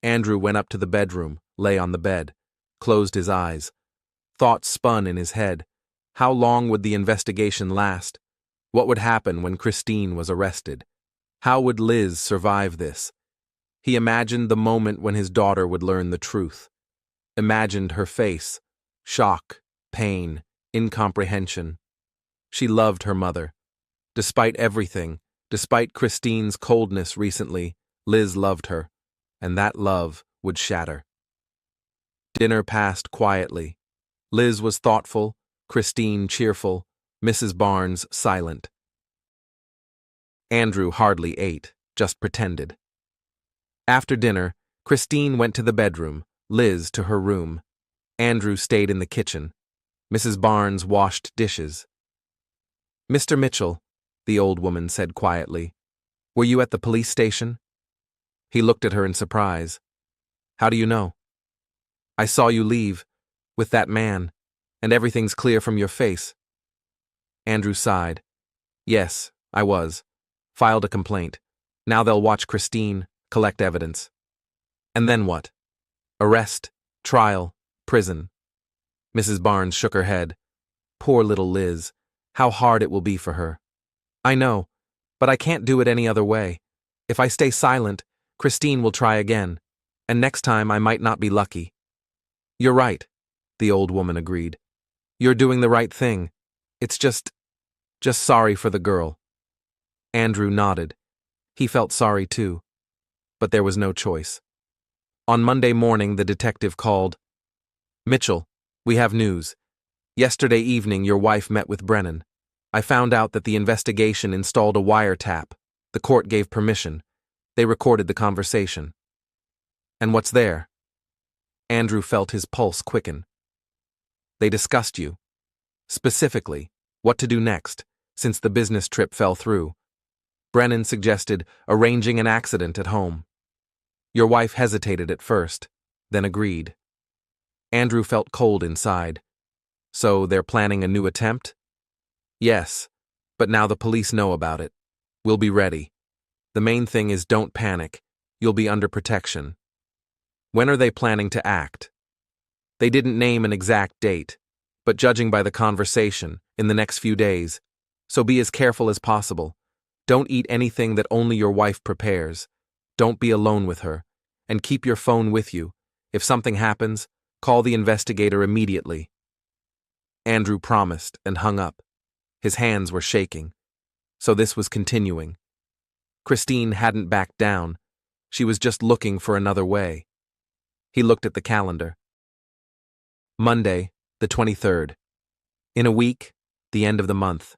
Andrew went up to the bedroom, lay on the bed, closed his eyes. Thoughts spun in his head. How long would the investigation last? What would happen when Christine was arrested? How would Liz survive this? He imagined the moment when his daughter would learn the truth. Imagined her face. Shock, pain, incomprehension. She loved her mother. Despite everything, despite Christine's coldness recently, Liz loved her, and that love would shatter. Dinner passed quietly. Liz was thoughtful, Christine cheerful, Mrs. Barnes silent. Andrew hardly ate, just pretended. After dinner, Christine went to the bedroom, Liz to her room. Andrew stayed in the kitchen. Mrs. Barnes washed dishes. "Mr. Mitchell," the old woman said quietly, "were you at the police station?" He looked at her in surprise. "How do you know?" "I saw you leave, with that man, and everything's clear from your face." Andrew sighed. "Yes, I was. Filed a complaint. Now they'll watch Christine, collect evidence." "And then what?" "Arrest, trial, prison." Mrs. Barnes shook her head. "Poor little Liz. How hard it will be for her." "I know, but I can't do it any other way. If I stay silent, Christine will try again, and next time I might not be lucky." "You're right," the old woman agreed. "You're doing the right thing. It's just sorry for the girl." Andrew nodded. He felt sorry too, but there was no choice. On Monday morning, the detective called. "Mitchell, we have news. Yesterday evening, your wife met with Brennan. I found out that the investigation installed a wiretap. The court gave permission. They recorded the conversation." "And what's there?" Andrew felt his pulse quicken. "They discussed you. Specifically, what to do next, since the business trip fell through. Brennan suggested arranging an accident at home. Your wife hesitated at first, then agreed." Andrew felt cold inside. "So they're planning a new attempt?" "Yes, but now the police know about it. We'll be ready. The main thing is don't panic. You'll be under protection." "When are they planning to act?" "They didn't name an exact date, but judging by the conversation, in the next few days. So be as careful as possible. Don't eat anything that only your wife prepares. Don't be alone with her. And keep your phone with you. If something happens, call the investigator immediately." Andrew promised and hung up. His hands were shaking. So this was continuing. Christine hadn't backed down. She was just looking for another way. He looked at the calendar. Monday, the 23rd. In a week, the end of the month.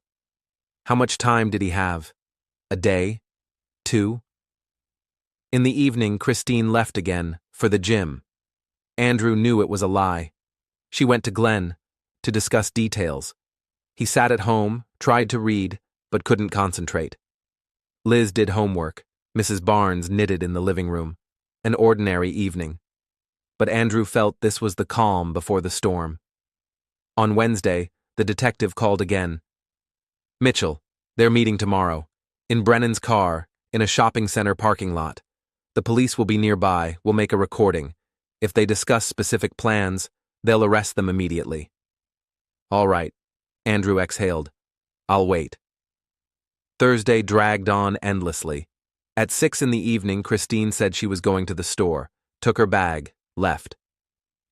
How much time did he have? A day? 2? In the evening, Christine left again, for the gym. Andrew knew it was a lie. She went to Glenn, to discuss details. He sat at home, tried to read, but couldn't concentrate. Liz did homework. Mrs. Barnes knitted in the living room. An ordinary evening. But Andrew felt this was the calm before the storm. On Wednesday, the detective called again. "Mitchell, they're meeting tomorrow. In Brennan's car, in a shopping center parking lot. The police will be nearby, will make a recording. If they discuss specific plans, they'll arrest them immediately." "All right," Andrew exhaled. "I'll wait." Thursday dragged on endlessly. At 6 in the evening, Christine said she was going to the store, took her bag, left.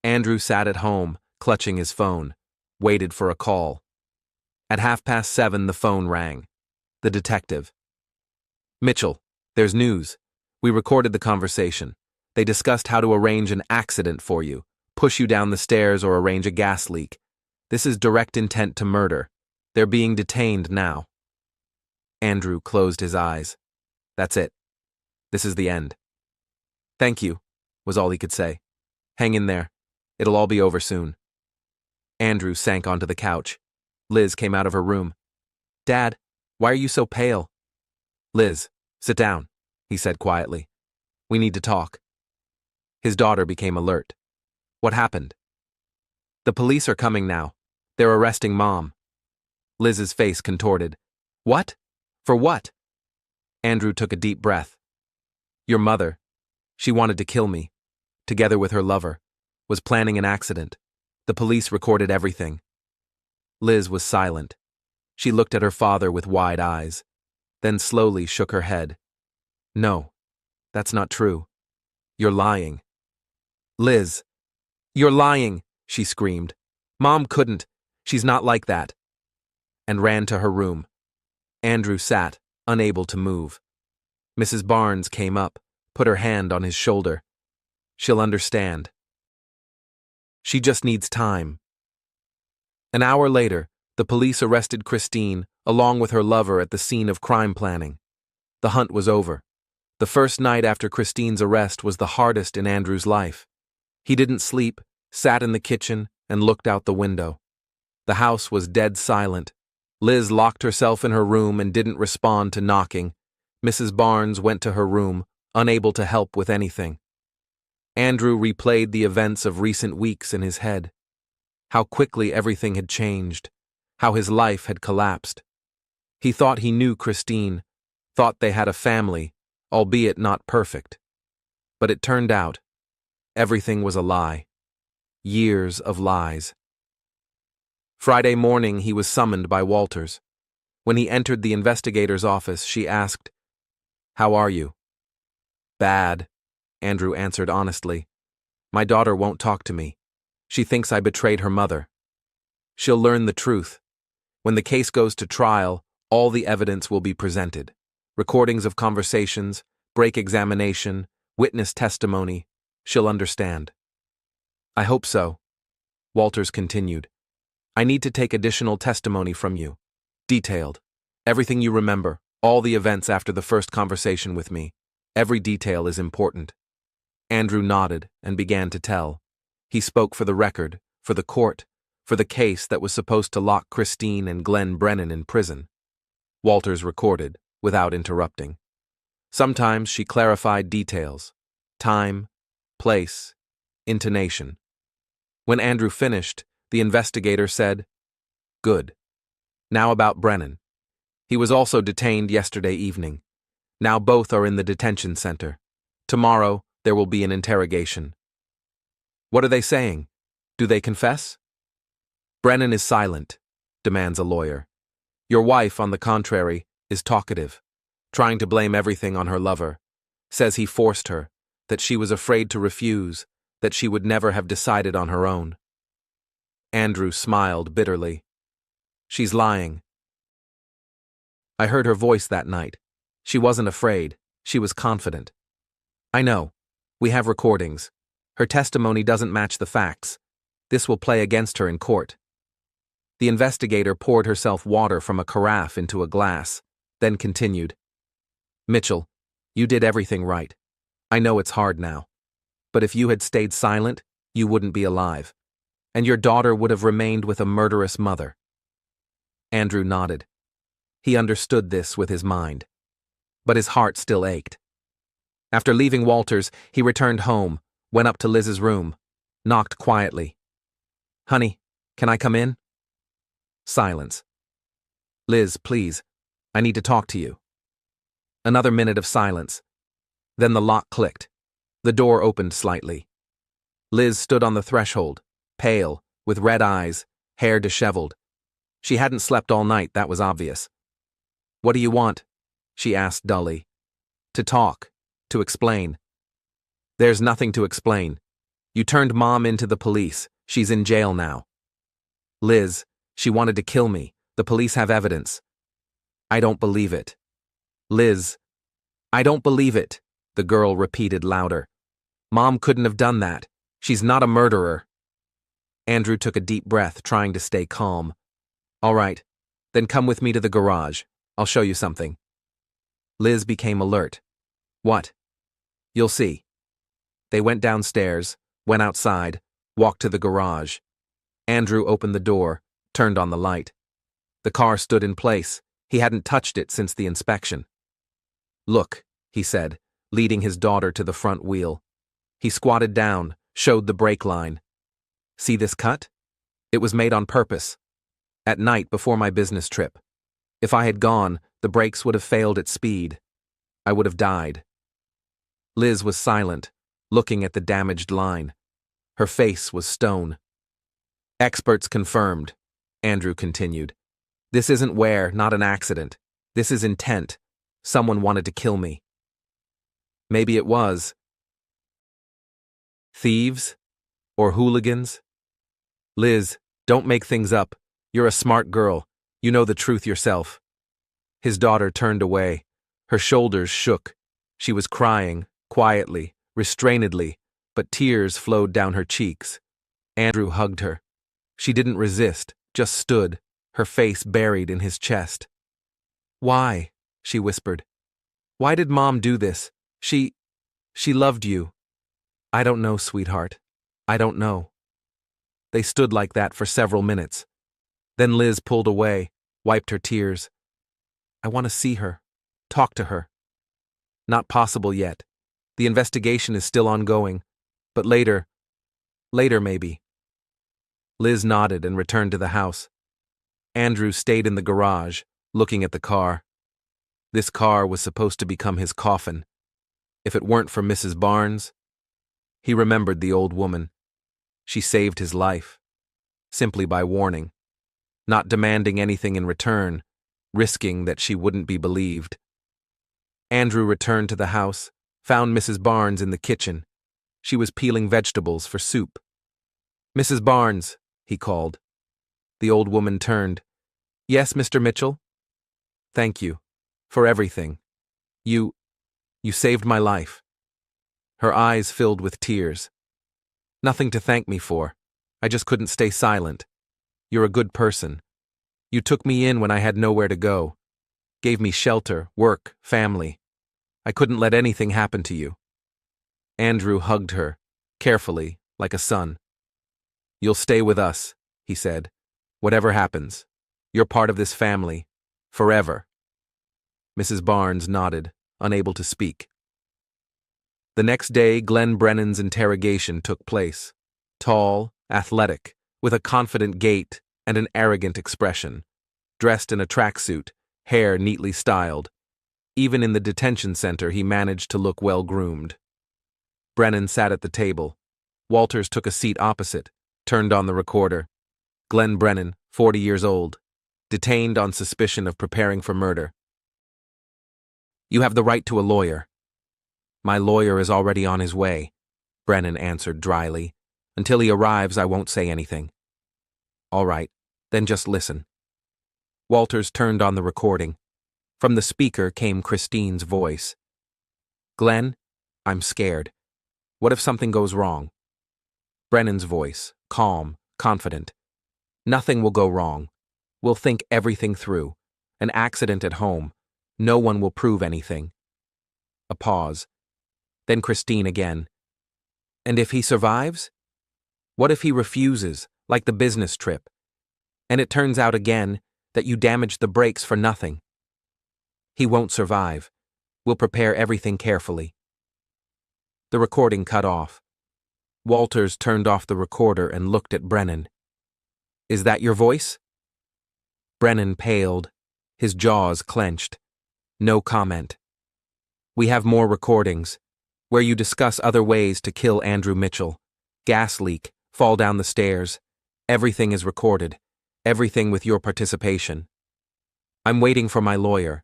Andrew sat at home, clutching his phone, waited for a call. At 7:30, the phone rang. The detective. "Mitchell, there's news. We recorded the conversation. They discussed how to arrange an accident for you, push you down the stairs or arrange a gas leak. This is direct intent to murder. They're being detained now." Andrew closed his eyes. That's it. This is the end. "Thank you," was all he could say. "Hang in there. It'll all be over soon." Andrew sank onto the couch. Liz came out of her room. "Dad, why are you so pale?" "Liz, sit down," he said quietly. "We need to talk." His daughter became alert. "What happened?" "The police are coming now. They're arresting Mom." Liz's face contorted. "What? For what?" Andrew took a deep breath. "Your mother. She wanted to kill me. Together with her lover. Was planning an accident. The police recorded everything." Liz was silent. She looked at her father with wide eyes, then slowly shook her head. "No, that's not true. You're lying." "Liz, you're lying," she screamed. "Mom couldn't. She's not like that." And ran to her room. Andrew sat, unable to move. Mrs. Barnes came up, put her hand on his shoulder. "She'll understand." She just needs time. An hour later, the police arrested Christine, along with her lover, at the scene of crime planning. The hunt was over. The first night after Christine's arrest was the hardest in Andrew's life. He didn't sleep, sat in the kitchen, and looked out the window. The house was dead silent. Liz locked herself in her room and didn't respond to knocking. Mrs. Barnes went to her room, unable to help with anything. Andrew replayed the events of recent weeks in his head. How quickly everything had changed. How his life had collapsed. He thought he knew Christine, thought they had a family, albeit not perfect. But it turned out, everything was a lie. Years of lies. Friday morning he was summoned by Walters. When he entered the investigator's office, she asked, "How are you?" "Bad," Andrew answered honestly. "My daughter won't talk to me. She thinks I betrayed her mother. She'll learn the truth. When the case goes to trial, all the evidence will be presented. Recordings of conversations, break examination, witness testimony. She'll understand." "I hope so." Walters continued. "I need to take additional testimony from you. Detailed. Everything you remember, all the events after the first conversation with me. Every detail is important." Andrew nodded and began to tell. He spoke for the record, for the court, for the case that was supposed to lock Christine and Glenn Brennan in prison. Walters recorded, without interrupting. Sometimes she clarified details. Time, place, intonation. When Andrew finished, the investigator said, "Good. Now about Brennan. He was also detained yesterday evening. Now both are in the detention center. Tomorrow, there will be an interrogation." "What are they saying? Do they confess?" "Brennan is silent," demands a lawyer. "Your wife, on the contrary, is talkative, trying to blame everything on her lover. Says he forced her, that she was afraid to refuse, that she would never have decided on her own." Andrew smiled bitterly. "She's lying. I heard her voice that night. She wasn't afraid. She was confident." "I know. We have recordings. Her testimony doesn't match the facts. This will play against her in court." The investigator poured herself water from a carafe into a glass, then continued. "Mitchell, you did everything right. I know it's hard now. But if you had stayed silent, you wouldn't be alive. And your daughter would have remained with a murderous mother." Andrew nodded. He understood this with his mind. But his heart still ached. After leaving Walters, he returned home, went up to Liz's room, knocked quietly. "Honey, can I come in?" Silence. "Liz, please. I need to talk to you." Another minute of silence. Then the lock clicked. The door opened slightly. Liz stood on the threshold, pale, with red eyes, hair disheveled. She hadn't slept all night, that was obvious. "What do you want?" she asked dully. "To talk. To explain." "There's nothing to explain. You turned Mom into the police. She's in jail now." "Liz, she wanted to kill me. The police have evidence." "I don't believe it." "Liz, I don't believe it," the girl repeated louder. "Mom couldn't have done that. She's not a murderer." Andrew took a deep breath, trying to stay calm. "All right, then come with me to the garage. I'll show you something." Liz became alert. "What?" "You'll see." They went downstairs, went outside, walked to the garage. Andrew opened the door, turned on the light. The car stood in place. He hadn't touched it since the inspection. "Look," he said, leading his daughter to the front wheel. He squatted down, showed the brake line. "See this cut? It was made on purpose. At night before my business trip. If I had gone, the brakes would have failed at speed. I would have died." Liz was silent, looking at the damaged line. Her face was stone. "Experts confirmed," Andrew continued. "This isn't wear, not an accident. This is intent. Someone wanted to kill me." "Maybe it was." "Thieves? Or hooligans?" "Liz, don't make things up. You're a smart girl. You know the truth yourself." His daughter turned away. Her shoulders shook. She was crying, quietly, restrainedly, but tears flowed down her cheeks. Andrew hugged her. She didn't resist, just stood, her face buried in his chest. "Why?" she whispered. "Why did Mom do this? She loved you." "I don't know, sweetheart. I don't know." They stood like that for several minutes. Then Liz pulled away, wiped her tears. "I want to see her. Talk to her." "Not possible yet. The investigation is still ongoing. But later maybe." Liz nodded and returned to the house. Andrew stayed in the garage, looking at the car. This car was supposed to become his coffin. If it weren't for Mrs. Barnes, he remembered the old woman. She saved his life, simply by warning, not demanding anything in return, risking that she wouldn't be believed. Andrew returned to the house, found Mrs. Barnes in the kitchen. She was peeling vegetables for soup. "Mrs. Barnes," he called. The old woman turned. "Yes, Mr. Mitchell?" "Thank you. For everything. You saved my life." Her eyes filled with tears. "Nothing to thank me for. I just couldn't stay silent. You're a good person. You took me in when I had nowhere to go. Gave me shelter, work, family. I couldn't let anything happen to you." Andrew hugged her, carefully, like a son. "You'll stay with us," he said. "Whatever happens. You're part of this family. Forever." Mrs. Barnes nodded, unable to speak. The next day, Glenn Brennan's interrogation took place. Tall, athletic, with a confident gait and an arrogant expression. Dressed in a tracksuit, hair neatly styled. Even in the detention center, he managed to look well-groomed. Brennan sat at the table. Walters took a seat opposite, turned on the recorder. Glenn Brennan, 40 years old. Detained on suspicion of preparing for murder. "You have the right to a lawyer." "My lawyer is already on his way," Brennan answered dryly. "Until he arrives, I won't say anything." "All right, then just listen." Walters turned on the recording. From the speaker came Christine's voice. "Glenn, I'm scared. What if something goes wrong?" Brennan's voice, calm, confident. "Nothing will go wrong. We'll think everything through. An accident at home. No one will prove anything." A pause. Then Christine again. "And if he survives? What if he refuses, like the business trip? And it turns out again that you damaged the brakes for nothing?" "He won't survive. We'll prepare everything carefully." The recording cut off. Walters turned off the recorder and looked at Brennan. "Is that your voice?" Brennan paled, his jaws clenched. No comment. "We have more recordings, where you discuss other ways to kill Andrew Mitchell. Gas leak, fall down the stairs. Everything is recorded. Everything with your participation." "I'm waiting for my lawyer."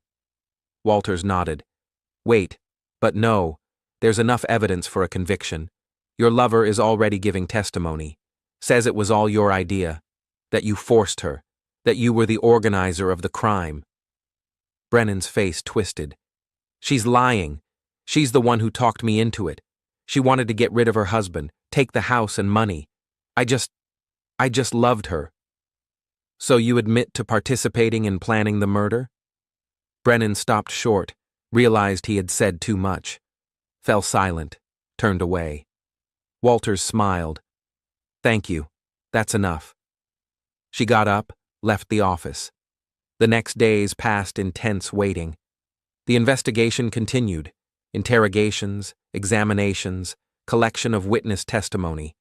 Walters nodded. "Wait, but no, there's enough evidence for a conviction. Your lover is already giving testimony. Says it was all your idea. That you forced her. That you were the organizer of the crime." Brennan's face twisted. "She's lying. She's the one who talked me into it. She wanted to get rid of her husband, take the house and money. I just loved her." "So you admit to participating in planning the murder?" Brennan stopped short, realized he had said too much. Fell silent, turned away. Walters smiled. "Thank you. That's enough." She got up, left the office. The next days passed in tense waiting. The investigation continued. Interrogations, examinations, collection of witness testimony.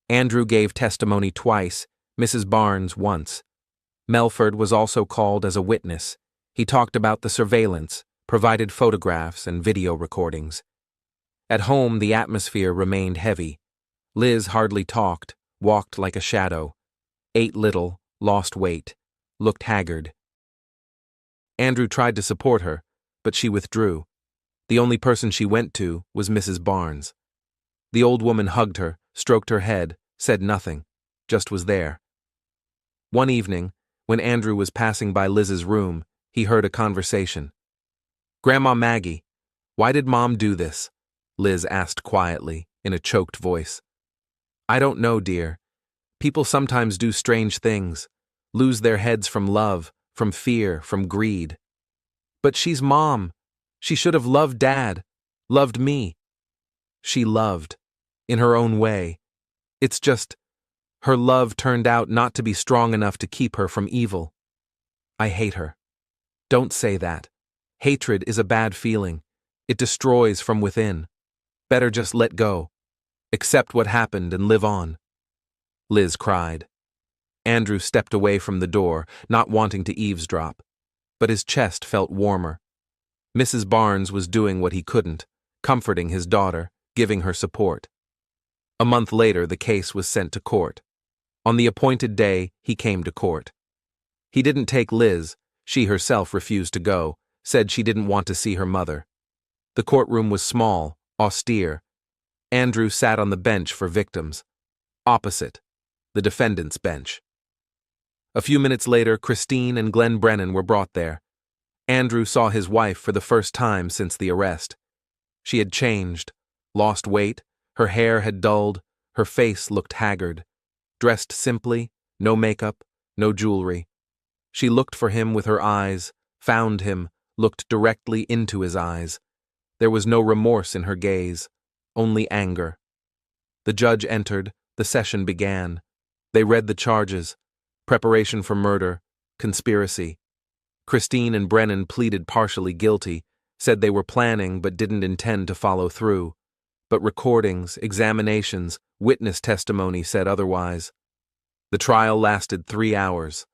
Andrew gave testimony twice, Mrs. Barnes once. Melford was also called as a witness. He talked about the surveillance, provided photographs and video recordings. At home, the atmosphere remained heavy. Liz hardly talked, walked like a shadow. Ate little, lost weight, looked haggard. Andrew tried to support her, but she withdrew. The only person she went to was Mrs. Barnes. The old woman hugged her, stroked her head, said nothing, just was there. One evening, when Andrew was passing by Liz's room, he heard a conversation. "Grandma Maggie, why did Mom do this?" Liz asked quietly, in a choked voice. "I don't know, dear. People sometimes do strange things, lose their heads from love, from fear, from greed. But she's Mom. She should have loved Dad, loved me. She loved, in her own way. It's just, her love turned out not to be strong enough to keep her from evil. I hate her. Don't say that. Hatred is a bad feeling. It destroys from within. Better just let go. Accept what happened and live on. Liz cried. Andrew stepped away from the door, not wanting to eavesdrop. But his chest felt warmer. Mrs. Barnes was doing what he couldn't, comforting his daughter, giving her support. A month later, the case was sent to court. On the appointed day, he came to court. He didn't take Liz. She herself refused to go, said she didn't want to see her mother. The courtroom was small, austere. Andrew sat on the bench for victims. Opposite, the defendant's bench. A few minutes later, Christine and Glenn Brennan were brought there. Andrew saw his wife for the first time since the arrest. She had changed, lost weight, her hair had dulled, her face looked haggard. Dressed simply, no makeup, no jewelry. She looked for him with her eyes, found him, looked directly into his eyes. There was no remorse in her gaze, only anger. The judge entered, the session began. They read the charges: preparation for murder, conspiracy. Christine and Brennan pleaded partially guilty, said they were planning but didn't intend to follow through. But recordings, examinations, witness testimony said otherwise. The trial lasted 3 hours.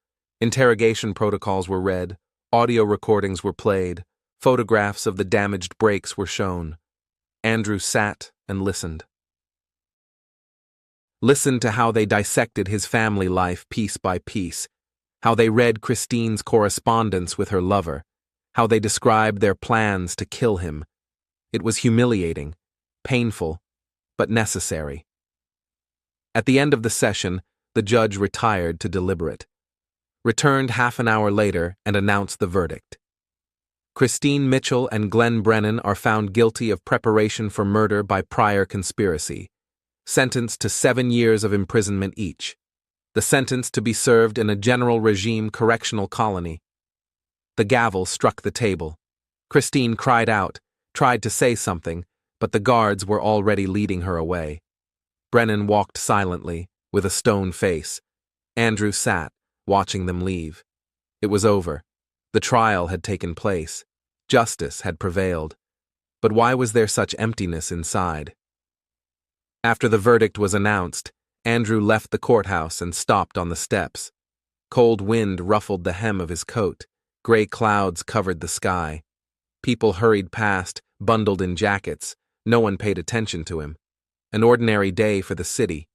Interrogation protocols were read, audio recordings were played, photographs of the damaged brakes were shown. Andrew sat and listened. Listened to how they dissected his family life piece by piece, how they read Christine's correspondence with her lover, how they described their plans to kill him. It was humiliating, painful, but necessary. At the end of the session, the judge retired to deliberate, returned half an hour later and announced the verdict. Christine Mitchell and Glenn Brennan are found guilty of preparation for murder by prior conspiracy, sentenced to 7 years of imprisonment each. The sentence to be served in a general regime correctional colony. The gavel struck the table. Christine cried out, tried to say something, but the guards were already leading her away. Brennan walked silently, with a stone face. Andrew sat, watching them leave. It was over. The trial had taken place. Justice had prevailed. But why was there such emptiness inside? After the verdict was announced, Andrew left the courthouse and stopped on the steps. Cold wind ruffled the hem of his coat. Gray clouds covered the sky. People hurried past, bundled in jackets. No one paid attention to him. An ordinary day for the city.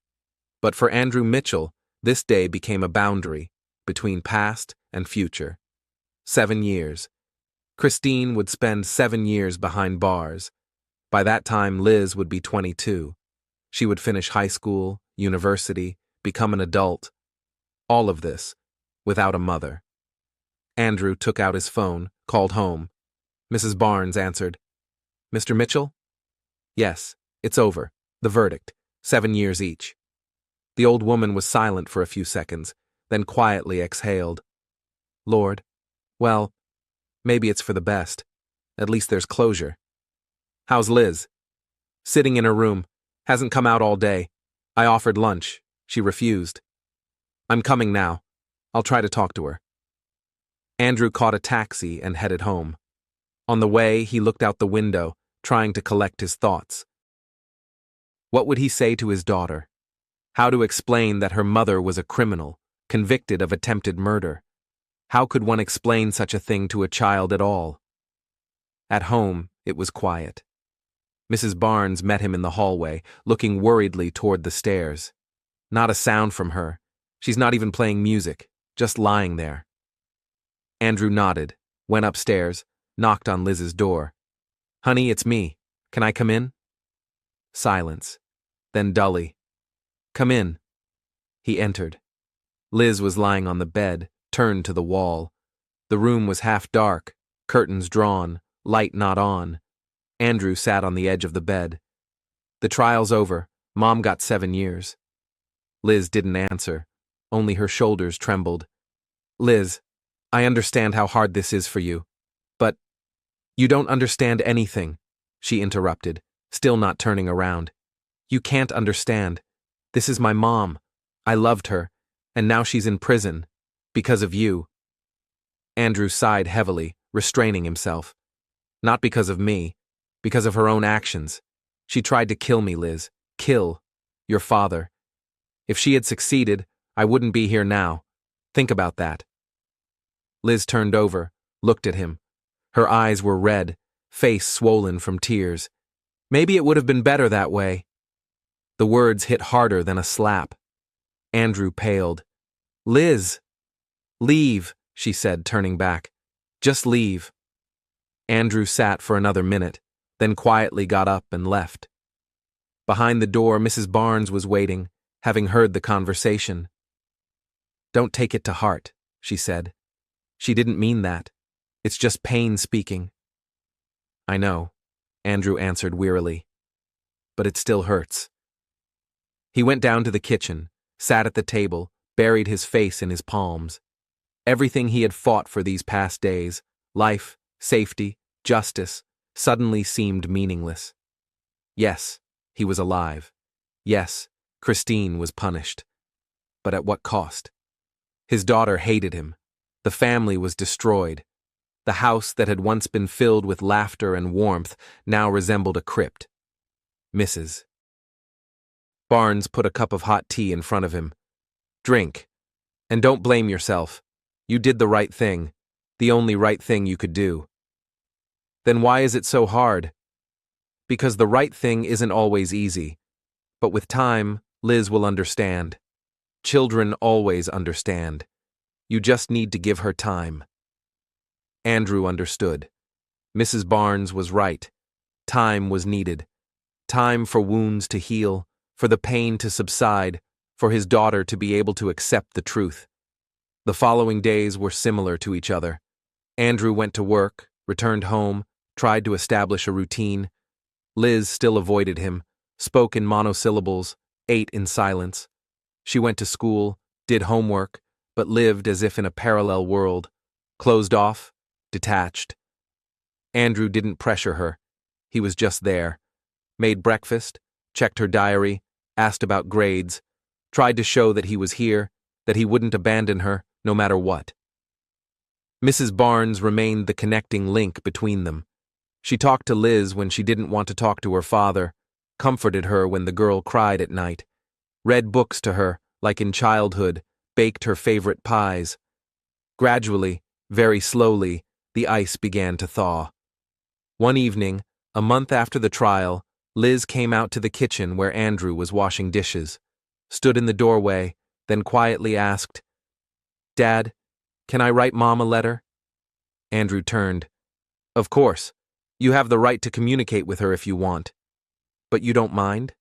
But for Andrew Mitchell, this day became a boundary between past and future. 7 years. Christine would spend 7 years behind bars. By that time, Liz would be 22. She would finish high school, university, become an adult. All of this, without a mother. Andrew took out his phone, called home. Mrs. Barnes answered. "Mr. Mitchell?" "Yes, it's over. The verdict. 7 years each." The old woman was silent for a few seconds, then quietly exhaled. "Lord, well, maybe it's for the best. At least there's closure." "How's Liz?" "Sitting in her room. Hasn't come out all day. I offered lunch. She refused." "I'm coming now. I'll try to talk to her." Andrew caught a taxi and headed home. On the way, he looked out the window, trying to collect his thoughts. What would he say to his daughter? How to explain that her mother was a criminal, convicted of attempted murder? How could one explain such a thing to a child at all? At home, it was quiet. Mrs. Barnes met him in the hallway, looking worriedly toward the stairs. Not a sound from her. She's not even playing music, just lying there. Andrew nodded, went upstairs, knocked on Liz's door. "Honey, it's me. Can I come in?" Silence. Then dully, "Come in." He entered. Liz was lying on the bed, turned to the wall. The room was half dark, curtains drawn, light not on. Andrew sat on the edge of the bed. "The trial's over. Mom got 7 years." Liz didn't answer. Only her shoulders trembled. Liz, I understand how hard this is for you. But you don't understand anything, she interrupted, still not turning around. You can't understand. This is my mom. I loved her, and now she's in prison. Because of you. Andrew sighed heavily, restraining himself. Not because of me, because of her own actions. She tried to kill me, Liz. Kill your father. If she had succeeded, I wouldn't be here now. Think about that. Liz turned over, looked at him. Her eyes were red, face swollen from tears. Maybe it would have been better that way. The words hit harder than a slap. Andrew paled. Liz! Leave, she said, turning back. Just leave. Andrew sat for another minute, then quietly got up and left. Behind the door, Mrs. Barnes was waiting, having heard the conversation. Don't take it to heart, she said. She didn't mean that. It's just pain speaking. I know, Andrew answered wearily. But it still hurts. He went down to the kitchen, sat at the table, buried his face in his palms. Everything he had fought for these past days, life, safety, justice, suddenly seemed meaningless. Yes, he was alive. Yes, Christine was punished. But at what cost? His daughter hated him. The family was destroyed. The house that had once been filled with laughter and warmth now resembled a crypt. Mrs. Barnes put a cup of hot tea in front of him. Drink. And don't blame yourself. You did the right thing. The only right thing you could do. Then why is it so hard? Because the right thing isn't always easy. But with time, Liz will understand. Children always understand. You just need to give her time. Andrew understood. Mrs. Barnes was right. Time was needed. Time for wounds to heal, for the pain to subside, for his daughter to be able to accept the truth. The following days were similar to each other. Andrew went to work, returned home, tried to establish a routine. Liz still avoided him, spoke in monosyllables, ate in silence. She went to school, did homework, but lived as if in a parallel world, closed off, detached. Andrew didn't pressure her. He was just there. Made breakfast, checked her diary, asked about grades, tried to show that he was here, that he wouldn't abandon her, no matter what. Mrs. Barnes remained the connecting link between them. She talked to Liz when she didn't want to talk to her father, comforted her when the girl cried at night, read books to her, like in childhood, baked her favorite pies. Gradually, very slowly, the ice began to thaw. One evening, a month after the trial, Liz came out to the kitchen where Andrew was washing dishes, stood in the doorway, then quietly asked, Dad, can I write Mom a letter? Andrew turned. Of course. You have the right to communicate with her if you want. But you don't mind?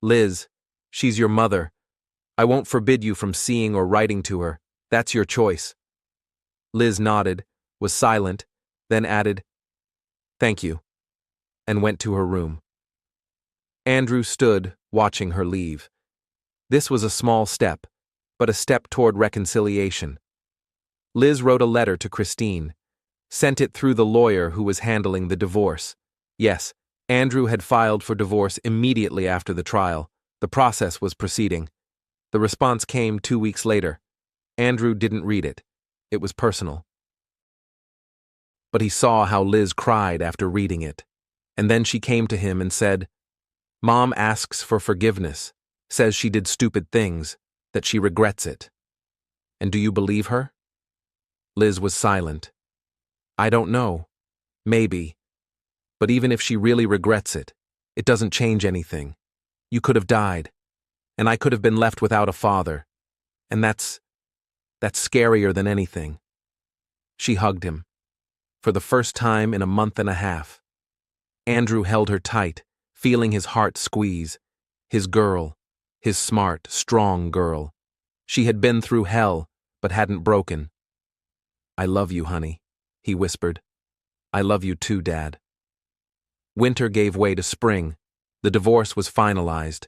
Liz, she's your mother. I won't forbid you from seeing or writing to her. That's your choice. Liz nodded, was silent, then added, Thank you, and went to her room. Andrew stood, watching her leave. This was a small step, but a step toward reconciliation. Liz wrote a letter to Christine, sent it through the lawyer who was handling the divorce. Yes, Andrew had filed for divorce immediately after the trial. The process was proceeding. The response came 2 weeks later. Andrew didn't read it. It was personal. But he saw how Liz cried after reading it. And then she came to him and said, Mom asks for forgiveness, says she did stupid things, that she regrets it. And do you believe her? Liz was silent. I don't know. Maybe. But even if she really regrets it, it doesn't change anything. You could have died. And I could have been left without a father. And that's scarier than anything. She hugged him. For the first time in a month and a half. Andrew held her tight, feeling his heart squeeze. His girl. His smart, strong girl. She had been through hell, but hadn't broken. I love you, honey, he whispered. I love you too, Dad. Winter gave way to spring. The divorce was finalized.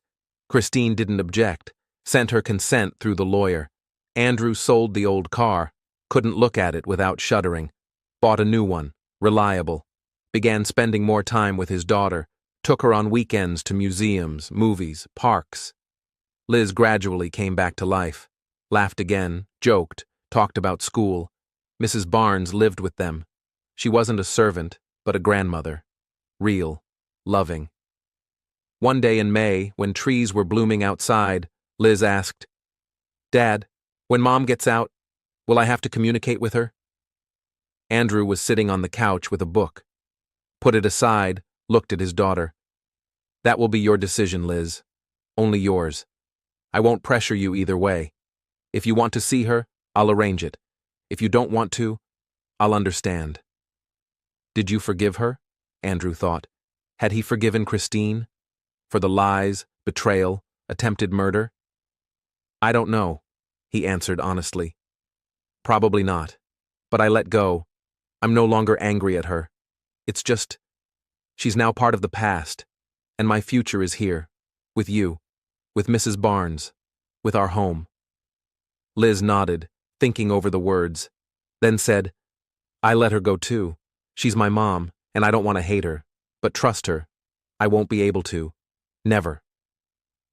Christine didn't object, Sent her consent through the lawyer. Andrew sold the old car, couldn't look at it without shuddering. Bought a new one, reliable. Began spending more time with his daughter, took her on weekends to museums, movies, parks. Liz gradually came back to life. Laughed again, joked, talked about school. Mrs. Barnes lived with them. She wasn't a servant, but a grandmother. Real, loving. One day in May, when trees were blooming outside, Liz asked, "Dad, when Mom gets out, will I have to communicate with her?" Andrew was sitting on the couch with a book. Put it aside, looked at his daughter. "That will be your decision, Liz. Only yours. I won't pressure you either way. If you want to see her, I'll arrange it. If you don't want to, I'll understand." Did you forgive her? Andrew thought. Had he forgiven Christine? For the lies, betrayal, attempted murder? "I don't know," he answered honestly. "Probably not. But I let go. I'm no longer angry at her. It's just, she's now part of the past, and my future is here, with you, with Mrs. Barnes, with our home." Liz nodded, thinking over the words, then said, "I let her go too. She's my mom, and I don't want to hate her, but trust her. I won't be able to. Never."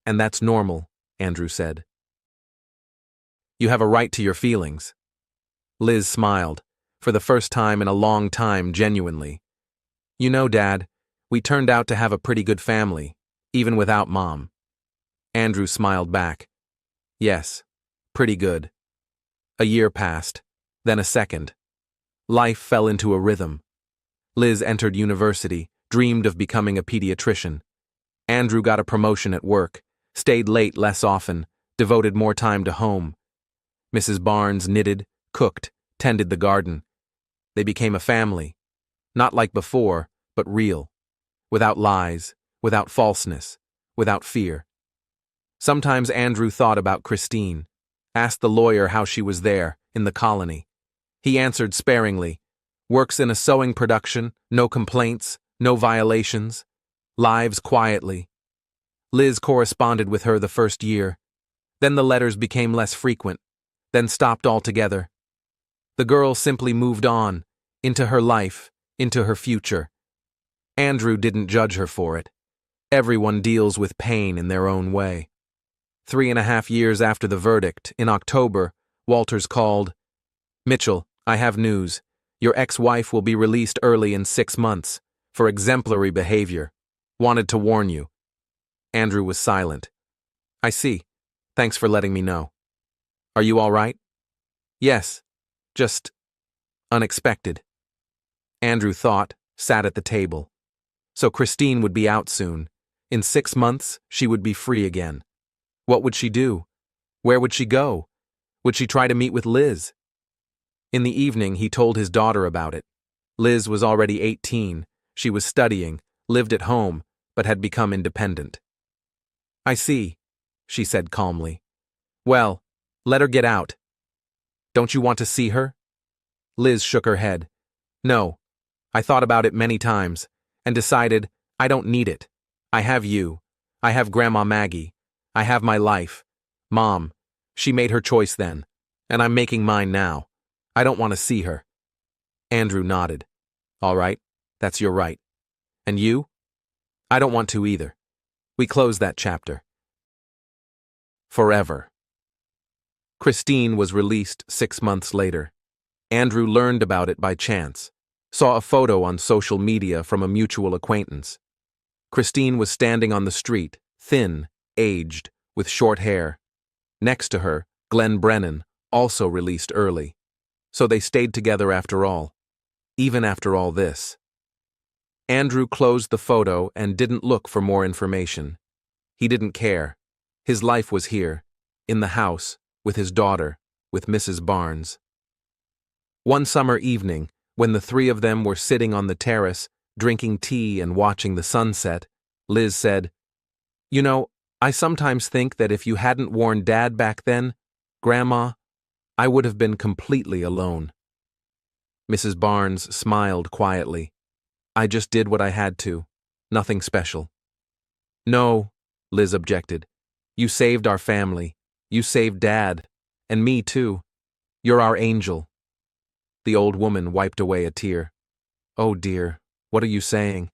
"And that's normal," Andrew said. "You have a right to your feelings." Liz smiled, for the first time in a long time genuinely. "You know, Dad, we turned out to have a pretty good family, even without Mom." Andrew smiled back. "Yes, pretty good." A year passed, then a second. Life fell into a rhythm. Liz entered university, dreamed of becoming a pediatrician. Andrew got a promotion at work, stayed late less often, devoted more time to home. Mrs. Barnes knitted, cooked, tended the garden. They became a family. Not like before, but real. Without lies, without falseness, without fear. Sometimes Andrew thought about Christine, asked the lawyer how she was there, in the colony. He answered sparingly, "Works in a sewing production, no complaints, no violations. Lives quietly." Liz corresponded with her the first year. Then the letters became less frequent, then stopped altogether. The girl simply moved on, into her life, into her future. Andrew didn't judge her for it. Everyone deals with pain in their own way. 3.5 years after the verdict, in October, Walters called, "Mitchell, I have news. Your ex-wife will be released early in 6 months, for exemplary behavior. Wanted to warn you." Andrew was silent. "I see. Thanks for letting me know. Are you all right?" "Yes. Just unexpected." Andrew thought, sat at the table. So Christine would be out soon. In 6 months, she would be free again. What would she do? Where would she go? Would she try to meet with Liz? In the evening, he told his daughter about it. Liz was already 18. She was studying, lived at home, but had become independent. "I see," she said calmly. "Well, let her get out. Don't you want to see her?" Liz shook her head. "No. I thought about it many times, and decided I don't need it. I have you. I have Grandma Maggie. I have my life. Mom, she made her choice then, and I'm making mine now. I don't want to see her." Andrew nodded. "All right, that's your right. And you?" "I don't want to either." We close that chapter. Forever. Christine was released 6 months later. Andrew learned about it by chance. Saw a photo on social media from a mutual acquaintance. Christine was standing on the street, thin, aged, with short hair. Next to her, Glenn Brennan, also released early. So they stayed together after all. Even after all this. Andrew closed the photo and didn't look for more information. He didn't care. His life was here, in the house, with his daughter, with Mrs. Barnes. One summer evening, when the three of them were sitting on the terrace, drinking tea and watching the sunset, Liz said, "You know, I sometimes think that if you hadn't warned Dad back then, Grandma, I would have been completely alone." Mrs. Barnes smiled quietly. "I just did what I had to. Nothing special." "No," Liz objected. "You saved our family. You saved Dad. And me too. You're our angel." The old woman wiped away a tear. "Oh dear, what are you saying?"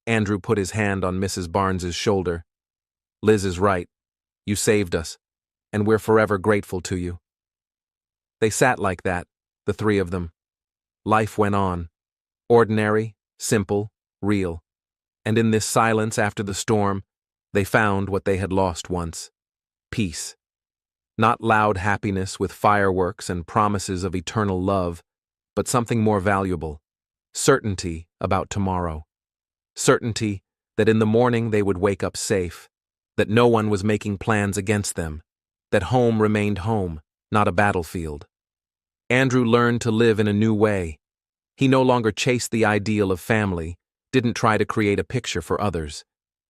Andrew put his hand on Mrs. Barnes's shoulder. "Liz is right. You saved us, and we're forever grateful to you." They sat like that, the three of them. Life went on. Ordinary, simple, real. And in this silence after the storm, they found what they had lost once. Peace. Not loud happiness with fireworks and promises of eternal love, but something more valuable. Certainty about tomorrow. Certainty that in the morning they would wake up safe, that no one was making plans against them, that home remained home, not a battlefield. Andrew learned to live in a new way. He no longer chased the ideal of family, didn't try to create a picture for others.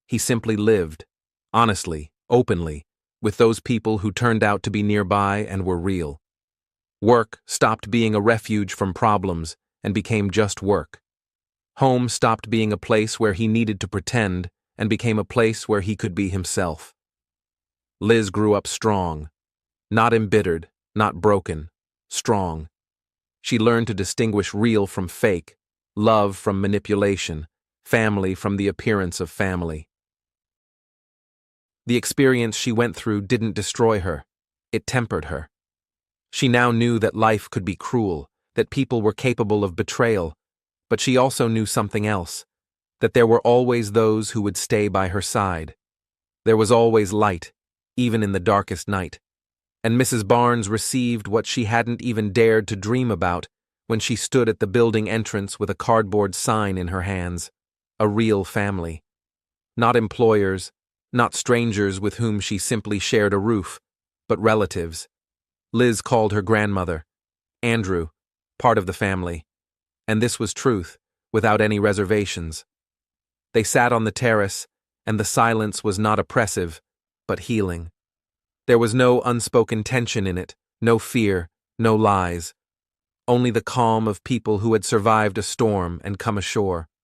He simply lived, honestly, openly, with those people who turned out to be nearby and were real. Work stopped being a refuge from problems and became just work. Home stopped being a place where he needed to pretend and became a place where he could be himself. Liz grew up strong, not embittered, not broken, strong. She learned to distinguish real from fake, love from manipulation, family from the appearance of family. The experience she went through didn't destroy her, it tempered her. She now knew that life could be cruel, that people were capable of betrayal, but she also knew something else, that there were always those who would stay by her side. There was always light, even in the darkest night. And Mrs. Barnes received what she hadn't even dared to dream about when she stood at the building entrance with a cardboard sign in her hands. A real family. Not employers, not strangers with whom she simply shared a roof, but relatives. Liz called her grandmother, Andrew, part of the family. And this was truth, without any reservations. They sat on the terrace, and the silence was not oppressive, but healing. There was no unspoken tension in it, no fear, no lies. Only the calm of people who had survived a storm and come ashore.